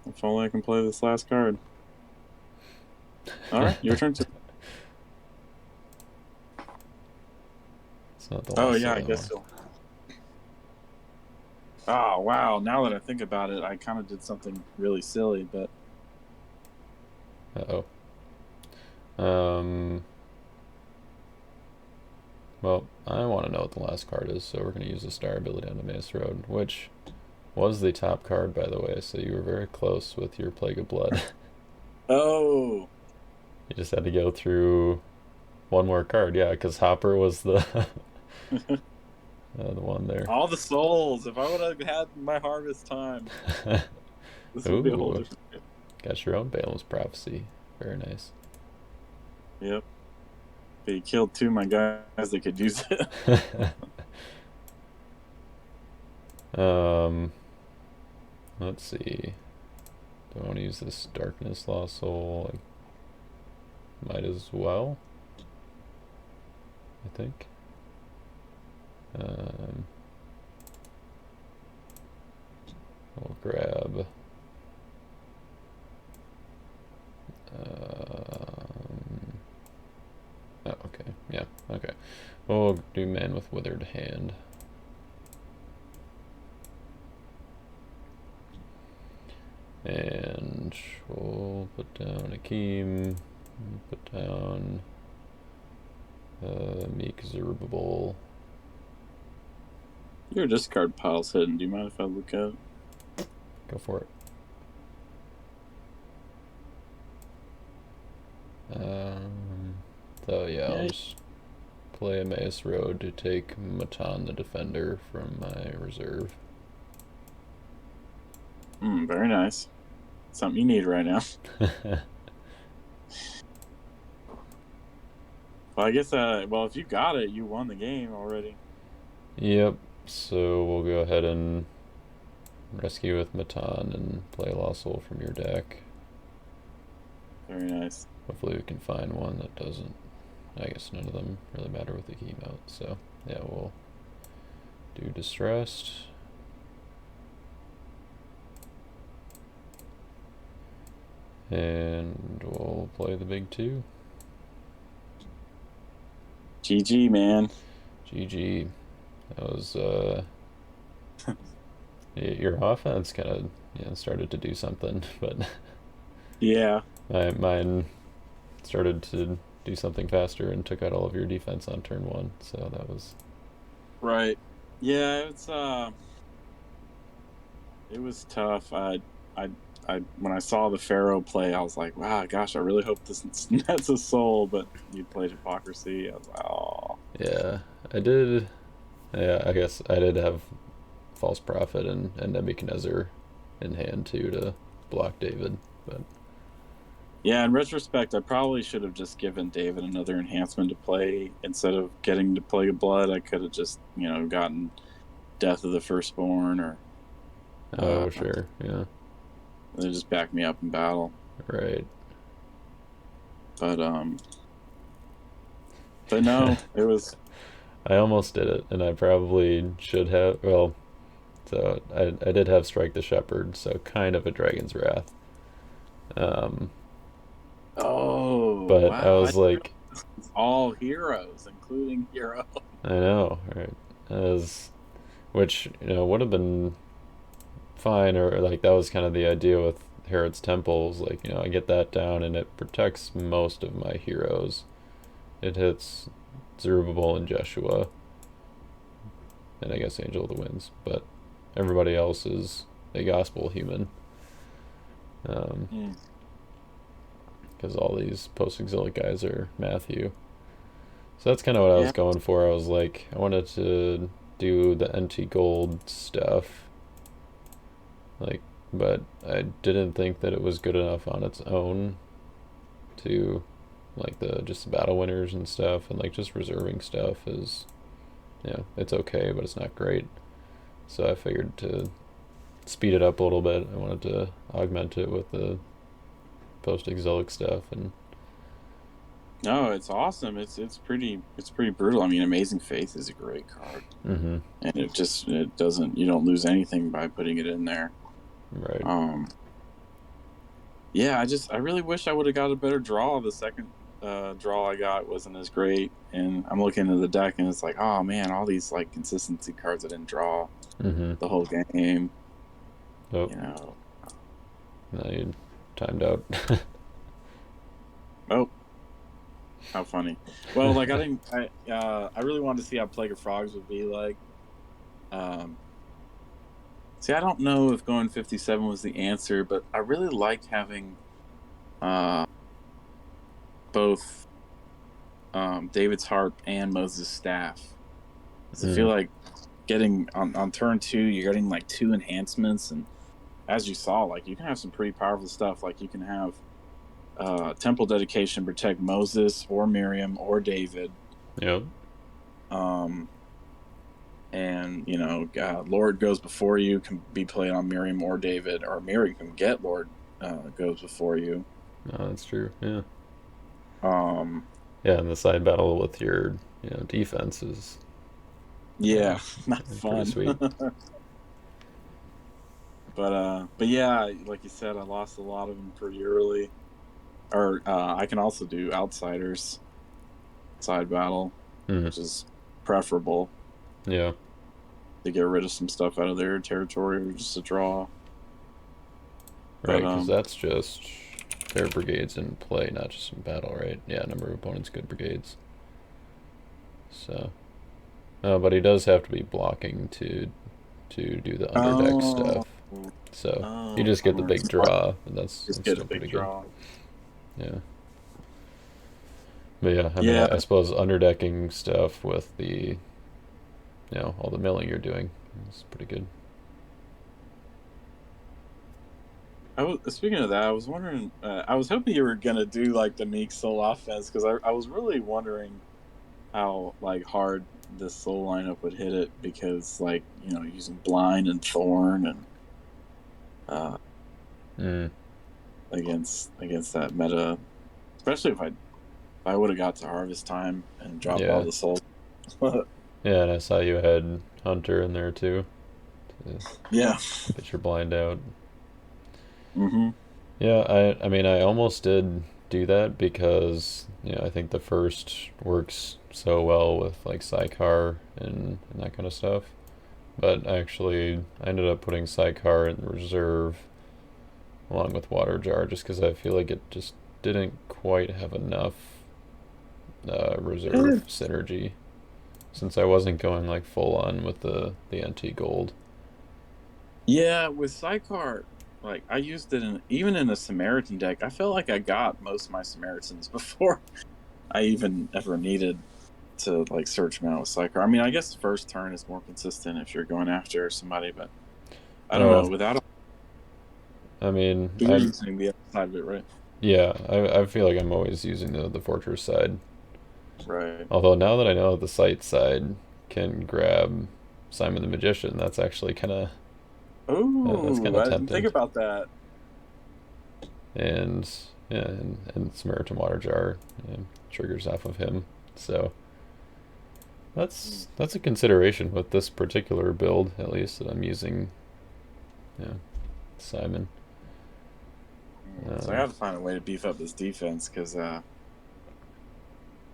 If only I can play this last card. All right, your turn. It's not the Oh last yeah, soul I I guess want. so. Oh wow! Now that I think about it, I kind of did something really silly, but Uh oh. Well, I want to know what the last card is, so we're going to use the star ability on the Mace Road, which was the top card, by the way, so you were very close with your Plague of Blood. oh, You just had to go through one more card, yeah, because Hopper was the the one there. all the souls! If I would have had my harvest time, this would be a whole Ooh, different game. got your own Balam's Prophecy. Very nice. Yep, but he killed two of my guys that could use it. um, let's see. Do I want to use this Darkness Lost Soul? I might as well, I think. We'll grab oh, okay. Yeah, okay. We'll do Man with Withered Hand. And we'll put down Akeem, put down Meek Zerubbabel. Your discard pile's hidden. Do you mind if I look at it? Go for it. So yeah, I'll just play Emmaus Road to take Matan the Defender from my reserve. Very nice. Something you need right now. Well, I guess, well, if you got it, you won the game already. Yep, so we'll go ahead and rescue with Matan and play Lost Soul from your deck. Very nice. Hopefully we can find one that doesn't. I guess none of them really matter with the key out, so yeah, we'll do Distressed. And we'll play the big two. GG, man. GG. That was your offense kind of started to do something, but yeah, mine started to do something faster and took out all of your defense on turn one. So that was right. Yeah, it was tough. I when I saw the Pharaoh play, I was like, wow, gosh, I really hope this nets a soul. But you played Hypocrisy. I was like, oh. Yeah, I did. Yeah, I guess I did have False Prophet and Nebuchadnezzar in hand too to block David, but Yeah, in retrospect, I probably should have just given David another enhancement to play instead of getting to Plague of Blood. I could have just, gotten Death of the Firstborn or. oh sure, yeah, They just back me up in battle. right. But no, it was. I almost did it, and I probably should have. Well, So I did have Strike the Shepherd, so kind of a Dragon's Wrath. Um, Oh but I wow! was like, It's all heroes, including hero. I know, right? As which would have been fine, or like that was kind of the idea with Herod's Temples. Like I get that down, and it protects most of my heroes. It hits Zerubbabel and Jeshua, and I guess Angel of the Winds, but everybody else is a gospel human. Mm. Because all these post-exilic guys are Matthew. So that's kind of what I was Yeah. going for. I was like, I wanted to do the NT Gold stuff, like, but I didn't think that it was good enough on its own to, like, the just the battle winners and stuff, and like just reserving stuff is, it's okay, but it's not great. So I figured to speed it up a little bit. I wanted to augment it with the post-exilic stuff, and No, it's awesome. It's pretty brutal. I mean, Amazing Faith is a great card, mm-hmm. and it doesn't you don't lose anything by putting it in there. Right. Um, yeah, I really wish I would have got a better draw. The second draw I got wasn't as great, and I'm looking at the deck and it's like, oh man, all these like consistency cards I didn't draw Mm-hmm. the whole game. Oh, You know, now you timed out. oh, how funny. Well, like I really wanted to see how Plague of Frogs would be like. Um, See, I don't know if going 57 was the answer, but I really liked having uh, both David's harp and Moses' staff. Because I feel Mm, like getting on turn 2, you're getting like 2 enhancements, and as you saw, like you can have some pretty powerful stuff. Like you can have Temple Dedication protect Moses or Miriam or David. yep. Um, and Lord goes before you can be played on Miriam or David, or Miriam can get Lord goes before you. No, that's true. Yeah. Um, Yeah, and the side battle with your defense is yeah, uh, not pretty fun. sweet. But yeah, like you said, I lost a lot of them pretty early. Or I can also do Outsiders side battle, Mm, which is preferable yeah. to get rid of some stuff out of their territory or just a draw. But Right, because that's just their brigades in play, not just in battle, right? Yeah, number of opponents, good brigades. So, but he does have to be blocking to do the underdeck oh, stuff. So you oh, just get the bummer. big draw, and Just that's get a still big pretty good. draw. Yeah. But yeah, I mean, Yeah, I suppose underdecking stuff with the all the milling you're doing is pretty good. I was speaking of that. I was wondering. I was hoping you were gonna do like the Meek Soul offense because I was really wondering how like hard this Soul lineup would hit it because like using Blind and Thorn and uh, Mm, against that meta, especially if I would have got to Harvest Time and dropped all yeah, the souls. yeah, and I saw you had Hunter in there too to Yeah. get your blind out. Mm-hmm. Yeah, I mean, I almost did do that because I think the first works so well with like Psycar and that kind of stuff. But actually, I ended up putting Psycar in reserve along with Water Jar just because I feel like it just didn't quite have enough reserve synergy since I wasn't going like full on with the NT Gold. Yeah, with Sidecar, like I used it even in a Samaritan deck. I felt like I got most of my Samaritans before I even ever needed to like search them out with Sidecar. I mean, I guess first turn is more consistent if you're going after somebody, but I don't know. Oh, Without I mean, you're using the other side of it, right? yeah, I feel like I'm always using the fortress side. Right. Although now that I know the sight side can grab Simon the Magician, that's kind Oh, of I didn't think tempting. about that. And yeah, and Samaritan Water Jar triggers off of him. So That's a consideration with this particular build, at least that I'm using. Yeah, Simon. So I have to find a way to beef up this defense because,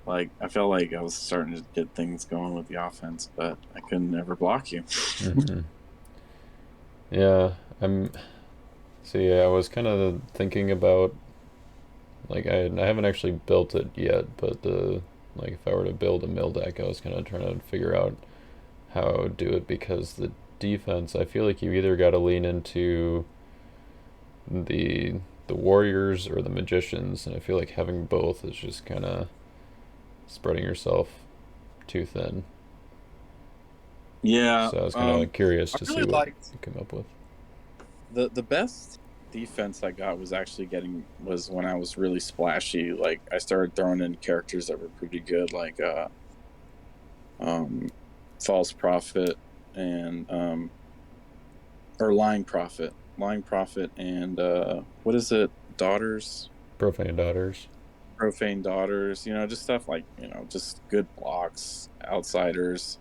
like, I felt like I was starting to get things going with the offense, but I couldn't ever block you. Mm-hmm. Yeah, I'm. See, I was kind of thinking about like I haven't actually built it yet, but the like if I were to build a mill deck, I was kind of trying to figure out how I would do it because the defense, I feel like you either got to lean into the the warriors or the magicians, and I feel like having both is just kind of spreading yourself too thin. Yeah, So I was kind of curious I to see really what liked you come up with. the best defense I got was actually getting was when I was really splashy. Like I started throwing in characters that were pretty good, like um, false prophet and or lying prophet, and what is it? Daughters, Profane daughters. profane daughters. You know, just stuff like just good blocks, outsiders.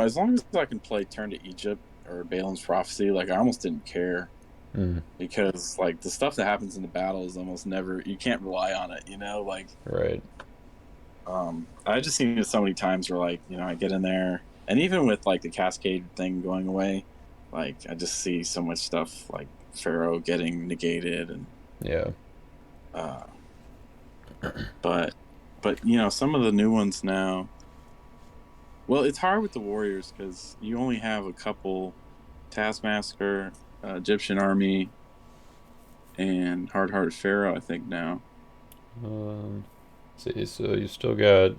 As long as I can play Turn to Egypt or Balaam's Prophecy, like I almost didn't care Mm, because like the stuff that happens in the battle is almost never you can't rely on it. Like right. I just seen it so many times where like I get in there and even with like the Cascade thing going away, like I just see so much stuff like Pharaoh getting negated and Yeah. uh, but some of the new ones now. Well, it's hard with the Warriors because you only have a couple Taskmaster, Egyptian Army, and Hard Hearted Pharaoh, I think now. Um, see, so you still got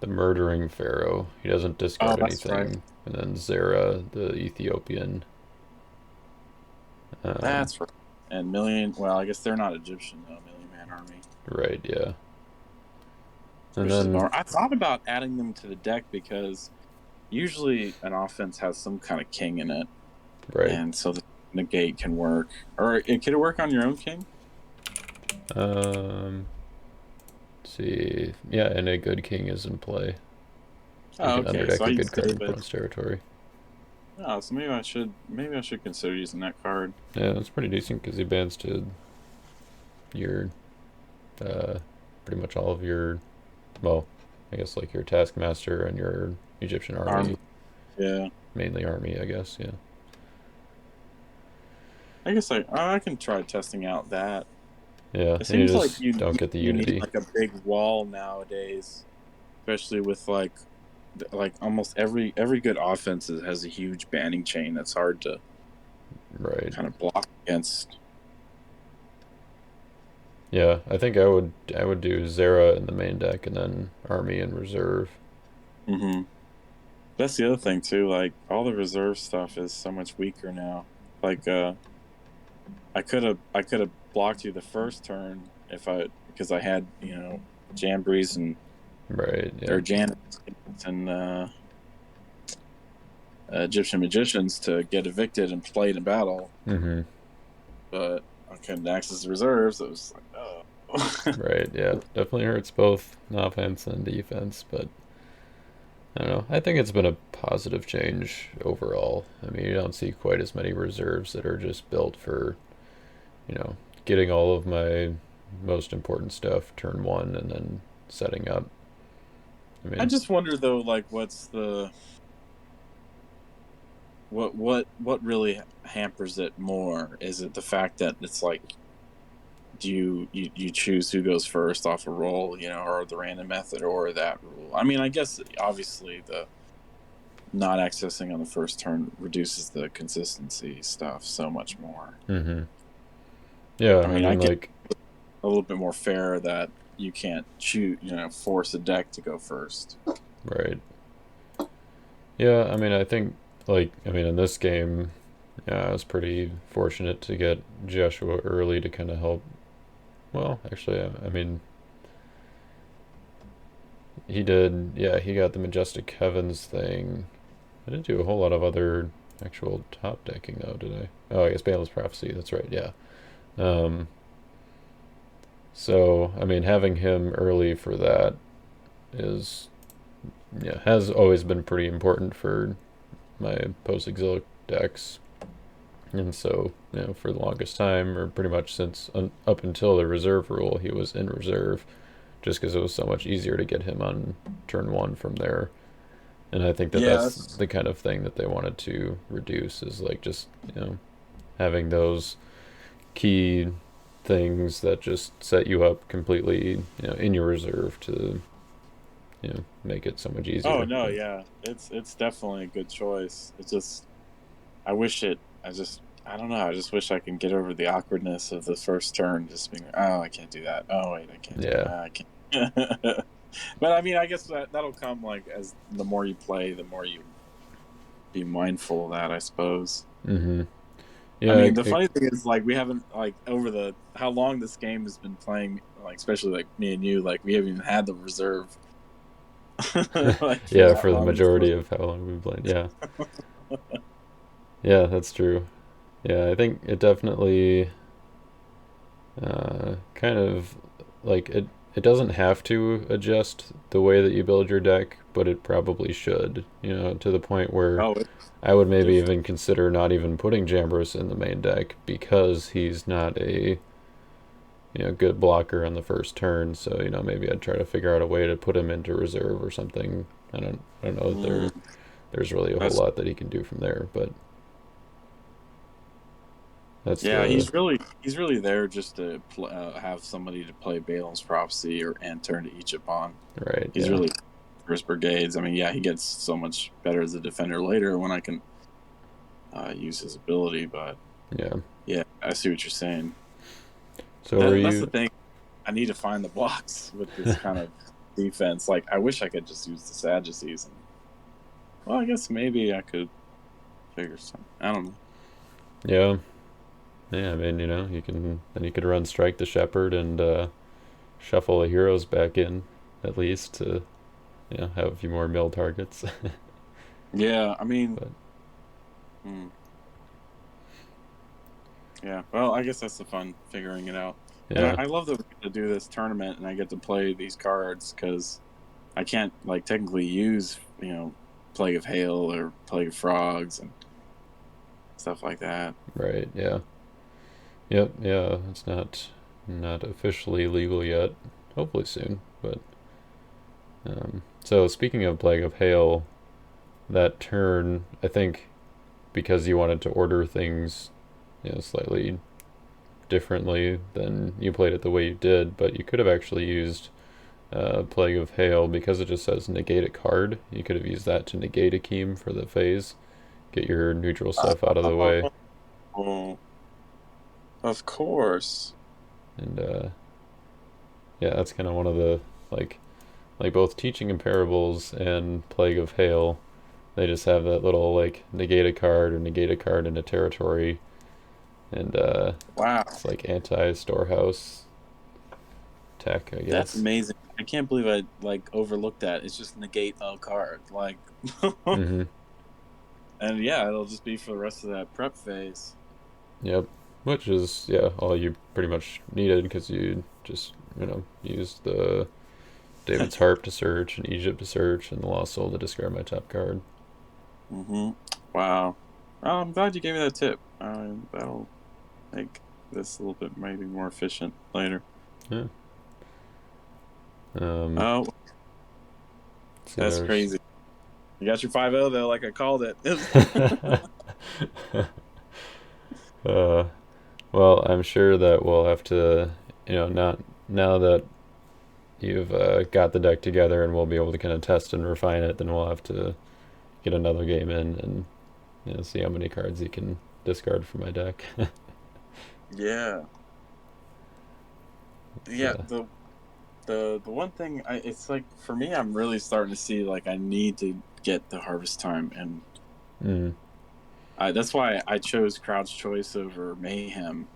the murdering pharaoh. He doesn't Oh, discard that's right. anything, and then Zera, the Ethiopian. Um, That's right. And Million. Well, I guess they're not Egyptian though. Million Man Army, right, yeah, and which is a then bar. I thought about adding them to the deck because usually an offense has some kind of king in it, right. and so the negate can work. Or it could it work on your own king? Um, see, yeah, and a good king is in play. You Oh, can okay. So underdeck I a use good card in David. opponent's territory. Oh, so maybe I should consider using that card. Yeah, that's pretty decent because he bans to your uh, pretty much all of your well, I guess like your Taskmaster and your Egyptian Army. army, Yeah. mainly army, I guess. Yeah, I guess I can try testing out that. yeah, It and you seems like just don't get the you need unity. like a big wall nowadays, especially with like almost every good offense has a huge banning chain that's hard to Right. kind of block against. Yeah, I think I would do Zera in the main deck and then army in reserve. Hmm. That's the other thing too. Like all the reserve stuff is so much weaker now. Like I could have blocked you the first turn if I because I had Jambries and Right. Yeah. or Jan and Egyptian magicians to get evicted and played in battle, Mm-hmm. but I couldn't access the reserves. It was like, oh. Right. Yeah. Definitely hurts both offense and defense, but I don't know. I think it's been a positive change overall. I mean, you don't see quite as many reserves that are just built for, you know, getting all of my most important stuff turn one and then setting up. I I mean, just wonder though, like, what really hampers it more? Is it the fact that it's like, do you choose who goes first off a roll, or the random method, or that rule? I mean, I guess obviously the not accessing on the first turn reduces the consistency stuff so much more. mm-hmm. Yeah. I I mean, I mean, get like, a little bit more fair that you can't choose, force a deck to go first. right. Yeah. I mean, I think, like, I mean, in this game, yeah, I was pretty fortunate to get Joshua early to kind of help. Well, actually, I mean, he did. Yeah, he got the Majestic Heavens thing. I didn't do a whole lot of other actual top decking though, did I? Oh, I guess Balaam's Prophecy. That's right. Yeah. Um, so I mean, having him early for that is yeah, has always been pretty important for my post-exilic decks. And so, for the longest time, or pretty much since up until the reserve rule, he was in reserve, just because it was so much easier to get him on turn one from there. And I think that Yeah, that's that's the kind of thing that they wanted to reduce, is like just having those key things that just set you up completely in your reserve to make it so much oh easier. no, But yeah, it's definitely a good choice. It's just I wish it. I don't know. I just wish I can get over the awkwardness of the first turn. Just being, oh, I can't do that. Oh wait, I can't do that. yeah. Oh, I can't. But I mean, I guess that'll come like as the more you play, the more you be mindful of that. I suppose. Mm-hmm. I Yeah. mean, the funny thing is, like, we haven't like over the how long this game has been playing, like especially like me and you, like we haven't even had the reserve like for Yeah, that for the long. So, majority of how long we've played. Yeah. Yeah, that's true. Yeah, I think it definitely kind of like it doesn't have to adjust the way that you build your deck, but it probably should, to the point where oh, it's I would maybe different. even consider not even putting Jambros in the main deck because he's not a good blocker on the first turn. So maybe I'd try to figure out a way to put him into reserve or something. I don't know that Mm, there's really a whole that's lot that he can do from there, but that's yeah. the He's really there just to have somebody to play Balem's Prophecy or and turn to each upon. right. He's Yeah, really first brigades. I mean, yeah, he gets so much better as a defender later when I can use his ability. But yeah. yeah, I see what you're saying. So are That's the you? thing. I need to find the blocks with this kind of defense. Like, I wish I could just use the Sadducees. And well, I guess maybe I could figure something. I don't know. Yeah, yeah. I mean, you could run Strike the Shepherd and shuffle the heroes back in at least to have a few more mill targets. Yeah, I mean, But hmm, yeah. Well, I guess that's the fun figuring it out. And I, yeah, I love that we get to do this tournament and I get to play these cards because I can't like technically use Plague of Hail or Plague of Frogs and stuff like that. right. Yeah, yep, yeah. It's not officially legal yet. Hopefully soon. But so speaking of Plague of Hail, that turn, I think, because you wanted to order things, slightly differently than you played it the way you did, but you could have actually used Plague of Hail because it just says negate a card. You could have used that to negate a Keem for the phase, get your neutral stuff out of the way, Oh, of course. and yeah, that's kind of one of the like both Teaching in Parables and Plague of Hail. They just have that little like negate a card or negate a card in a territory, and Wow. it's like anti storehouse tech, I That's guess. amazing. I can't believe I like overlooked that. It's just negate a card. Like Mm-hmm. and yeah, it'll just be for the rest of that prep phase. Yep. Which is yeah all you pretty much needed because you just used the David's Harp to search and Egypt to search and the Lost Soul to discard my top card. Mm-hmm. Wow. I'm glad you gave me that tip. That'll make this a little bit maybe more efficient later. Yeah. Um. Oh, See, that's there's. crazy. You got your 5-0 though, like I called it. uh. Well, I'm sure that we'll have to, not now that you've got the deck together and we'll be able to kind of test and refine it. Then we'll have to get another game in and see how many cards you can discard from my deck. Yeah. Yeah. So, The one thing it's like for me, I'm really starting to see like I need to get the harvest time, and mm, that's why I chose Crowd's Choice over Mayhem.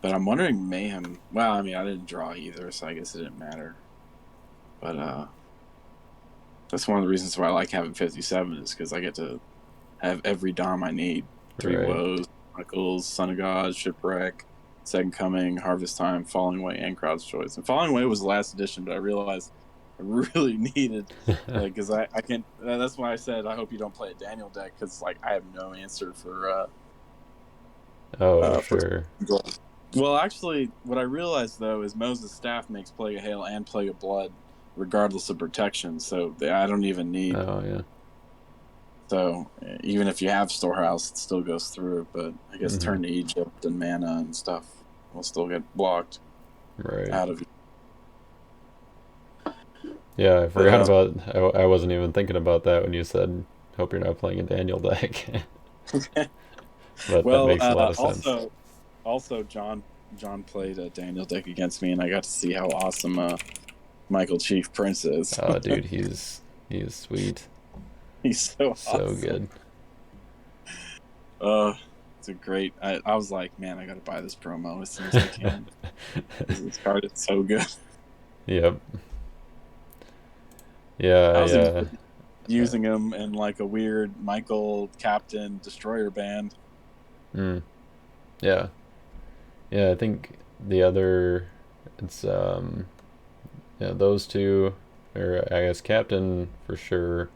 But I'm wondering Mayhem. Well, I mean, I didn't draw either, so I guess it didn't matter. But that's one of the reasons why I like having 57 is because I get to have every Dom I need: Three right. Woes, Chronicles, Son of God, Shipwreck, Second Coming, Harvest Time, Falling Away, and Crowd's Choice. And Falling Away was the last edition, but I realized really needed, like, because I can't. That's why I said I hope you don't play a Daniel deck, because like I have no answer Oh, for sure. gold. Well, actually, what I realized though is Moses' staff makes Plague of Hail and Plague of Blood, regardless of protection. So I don't even need. Oh, yeah. So even if you have Storehouse, it still goes through. But I guess Hmm. turn to Egypt and mana and stuff will still get blocked Right. out of. Yeah, I But forgot about. I wasn't even thinking about that when you said, "Hope you're not playing a Daniel deck," but that well, makes a lot of sense. also John played a Daniel deck against me, and I got to see how awesome Michael Chief Prince is. Oh, dude, he's sweet, He's so so awesome. good. Uh, it's a great. I was like, man, I got to buy this promo as soon as I can. This card is so good. Yep. I Yeah. was even Yeah. using him in like a weird Michael Captain Destroyer band. Mm, yeah. Yeah. I think the other, it's yeah, those two, or I guess Captain for sure.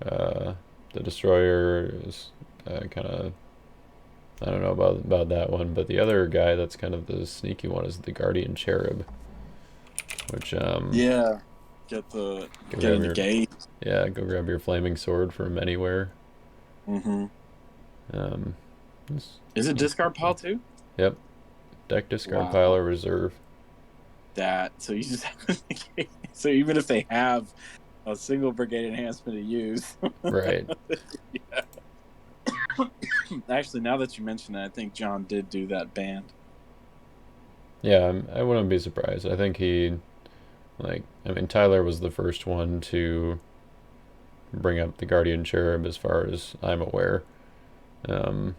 Uh, the Destroyer is kind of, I don't know about that one, but the other guy that's kind of the sneaky one is the Guardian Cherub, which Yeah, go get a grab your negate. yeah, go grab your flaming sword from anywhere. Mm-hmm. Um, Is it he's pretty discard cool. pile too? Yep, deck discard pile Wow, or reserve. that so you just have a negate. So even if they have a single brigade enhancement to use, Right. yeah. Actually, now that you mention it, I think John did do that band. Yeah, I wouldn't be surprised. I think he like I mean Tyler was the first one to bring up the Guardian Cherub as far as I'm aware. Um,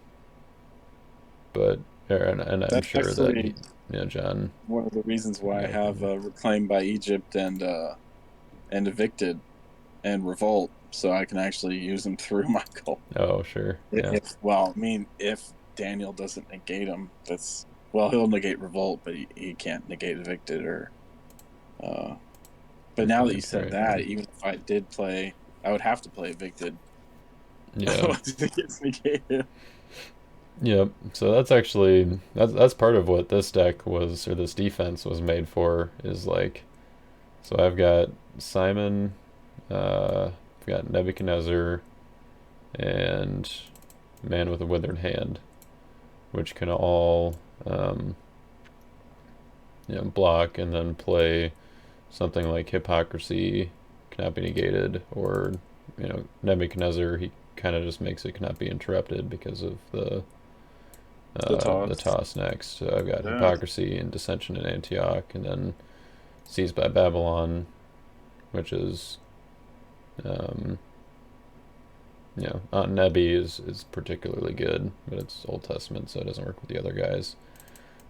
but and I'm That's sure that actually John one of the reasons why I got a have few. Reclaimed by Egypt and Evicted and Revolt, so I can actually use them through Michael. Oh, sure. Yeah. If well, I mean, if Daniel doesn't negate him, that's well, he'll negate Revolt, but he can't negate Evicted or. Uh, but now that you Reclaimed, said right? Yeah. that, even if I did play, I would have to play Evicted. Yeah. Otherwise, it gets negated. Yep. So that's actually that's part of what this deck was or this defense was made for is like so I've got Simon, I've got Nebuchadnezzar and Man with a Withered Hand, which can all um, block and then play something like Hypocrisy cannot be negated, or Nebuchadnezzar he kind of just makes it cannot be interrupted because of The the toss. toss next. So I've got Yeah. Hypocrisy and Dissension in Antioch, and then Seized by Babylon, which is um, Aunt Nebi is particularly good, but it's Old Testament, so it doesn't work with the other guys.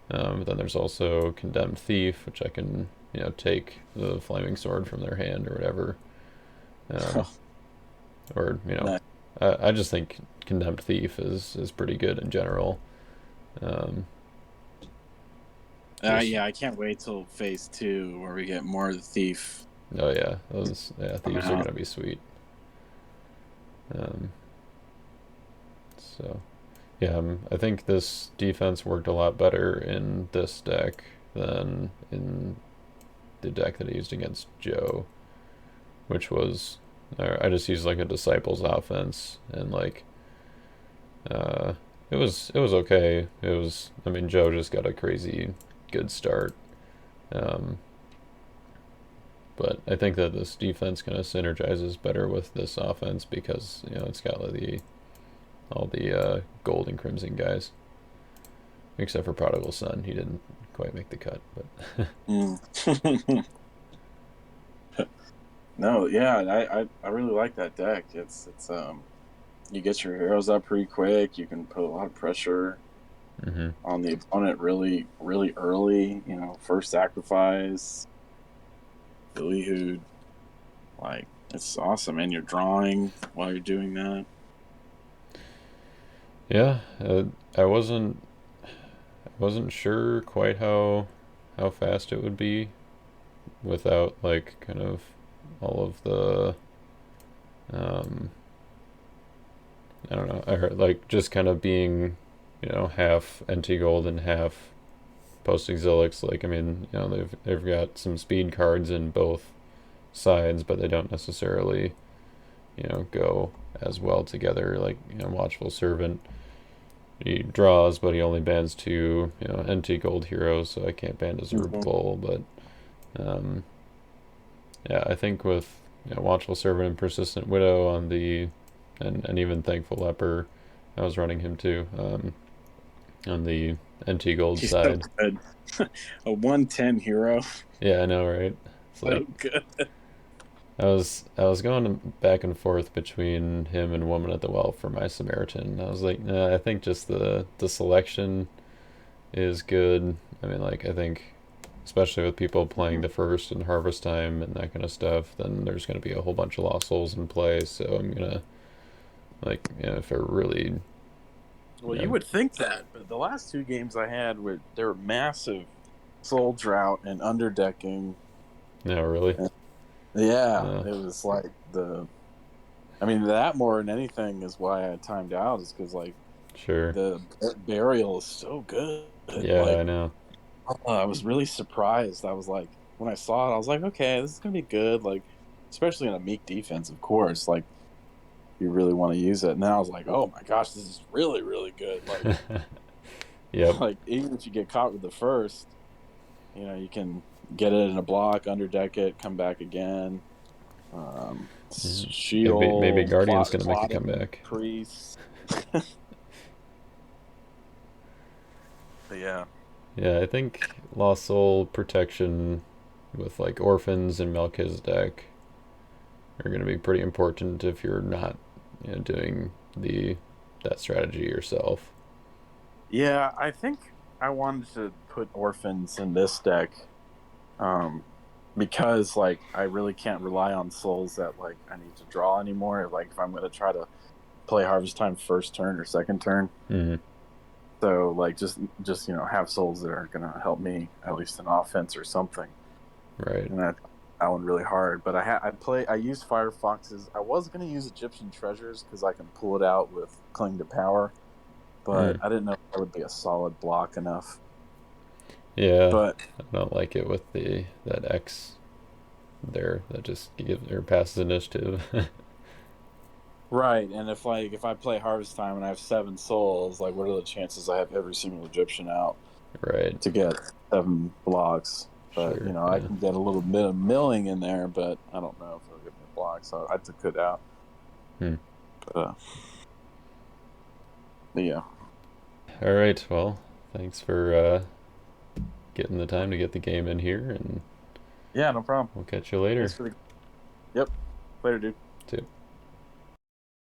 But then there's also Condemned Thief, which I can take the flaming sword from their hand or whatever, um, or Nice. I just think Condemned Thief is pretty good in general. Um, just Yeah, I can't wait till phase 2 where we get more of the thief oh yeah, those coming thieves are out. gonna be sweet. Um, so yeah, I think this defense worked a lot better in this deck than in the deck that I used against Joe, which was I just used like a disciples offense and like uh, it was okay. It was I mean Joe just got a crazy good start, um, but I think that this defense kind of synergizes better with this offense because it's got like the all the gold and crimson guys, except for Prodigal Son. He didn't quite make the cut, but Mm. No, yeah, I really like that deck. It's you get your heroes up pretty quick. You can put a lot of pressure hmm on the opponent really really early. First sacrifice, Eliud, like it's awesome, and you're drawing while you're doing that. yeah, I wasn't sure quite how fast it would be without like kind of all of the I don't know. I heard like just kind of being, half NT gold and half post exilics. Like I mean, they've got some speed cards in both sides, but they don't necessarily, go as well together. Like Watchful Servant, he draws, but he only bans two, NT gold heroes, so I can't ban Mhm. Deservable. But um, yeah, I think with Watchful Servant and Persistent Widow on the, and even Thankful Leper, I was running him too. On the NT Gold He's so side. good. A 110 hero. Yeah, I know, right? It's like So good. I was going back and forth between him and Woman at the Well for my Samaritan. I was like, nah, I think just the selection is good. I mean, like I think especially with people playing Mhm. the first and Harvest Time and that kind of stuff, then there's going to be a whole bunch of Lost Souls in play. So I'm gonna like, if I really, Well, you would think that, but the last two games I had were they were massive soul drought and underdecking. no, really, And yeah, uh, it was like I mean, that more than anything is why I timed out is because like sure, the burial is so good. yeah, Like I know, I was really surprised. I was like, when I saw it, I was like, okay, this is gonna be good. Like, especially in a meek defense, of course. Like, you really want to use it. And then I was like, oh my gosh, this is really, really good. Like, yep. like even if you get caught with the first, you can get it in a block, underdeck it, come back again. Yeah. Maybe Shield, Guardian's gonna make a plotting comeback. priest. But yeah. Yeah, I think Lost Soul protection with like Orphans and Melchizedek are gonna be pretty important if you're not, doing the that strategy yourself. Yeah, I think I wanted to put orphans in this deck, um, because like I really can't rely on souls that like I need to draw anymore. Like if I'm gonna try to play Harvest Time first turn or second turn, Mm, so like just have souls that are gonna help me at least in offense or something. right. And that one really hard. But I used Firefoxes. I was gonna use Egyptian treasures because I can pull it out with Cling to Power, but Mm. I didn't know if that would be a solid block enough. Yeah, But I don't like it with the that X there that just gives or passes initiative. right, and if I play Harvest Time and I have 7 souls, like what are the chances I have every single Egyptian out Right. to get 7 blocks? But Sure. I Yeah. can get a little bit of milling in there, but I don't know if it'll give me a block, so I took it out. Hmm. But, but yeah, All right. Well, thanks for getting the time to get the game in here, and yeah, no problem. we'll catch you later. Thanks for the yep. Later, dude. Too.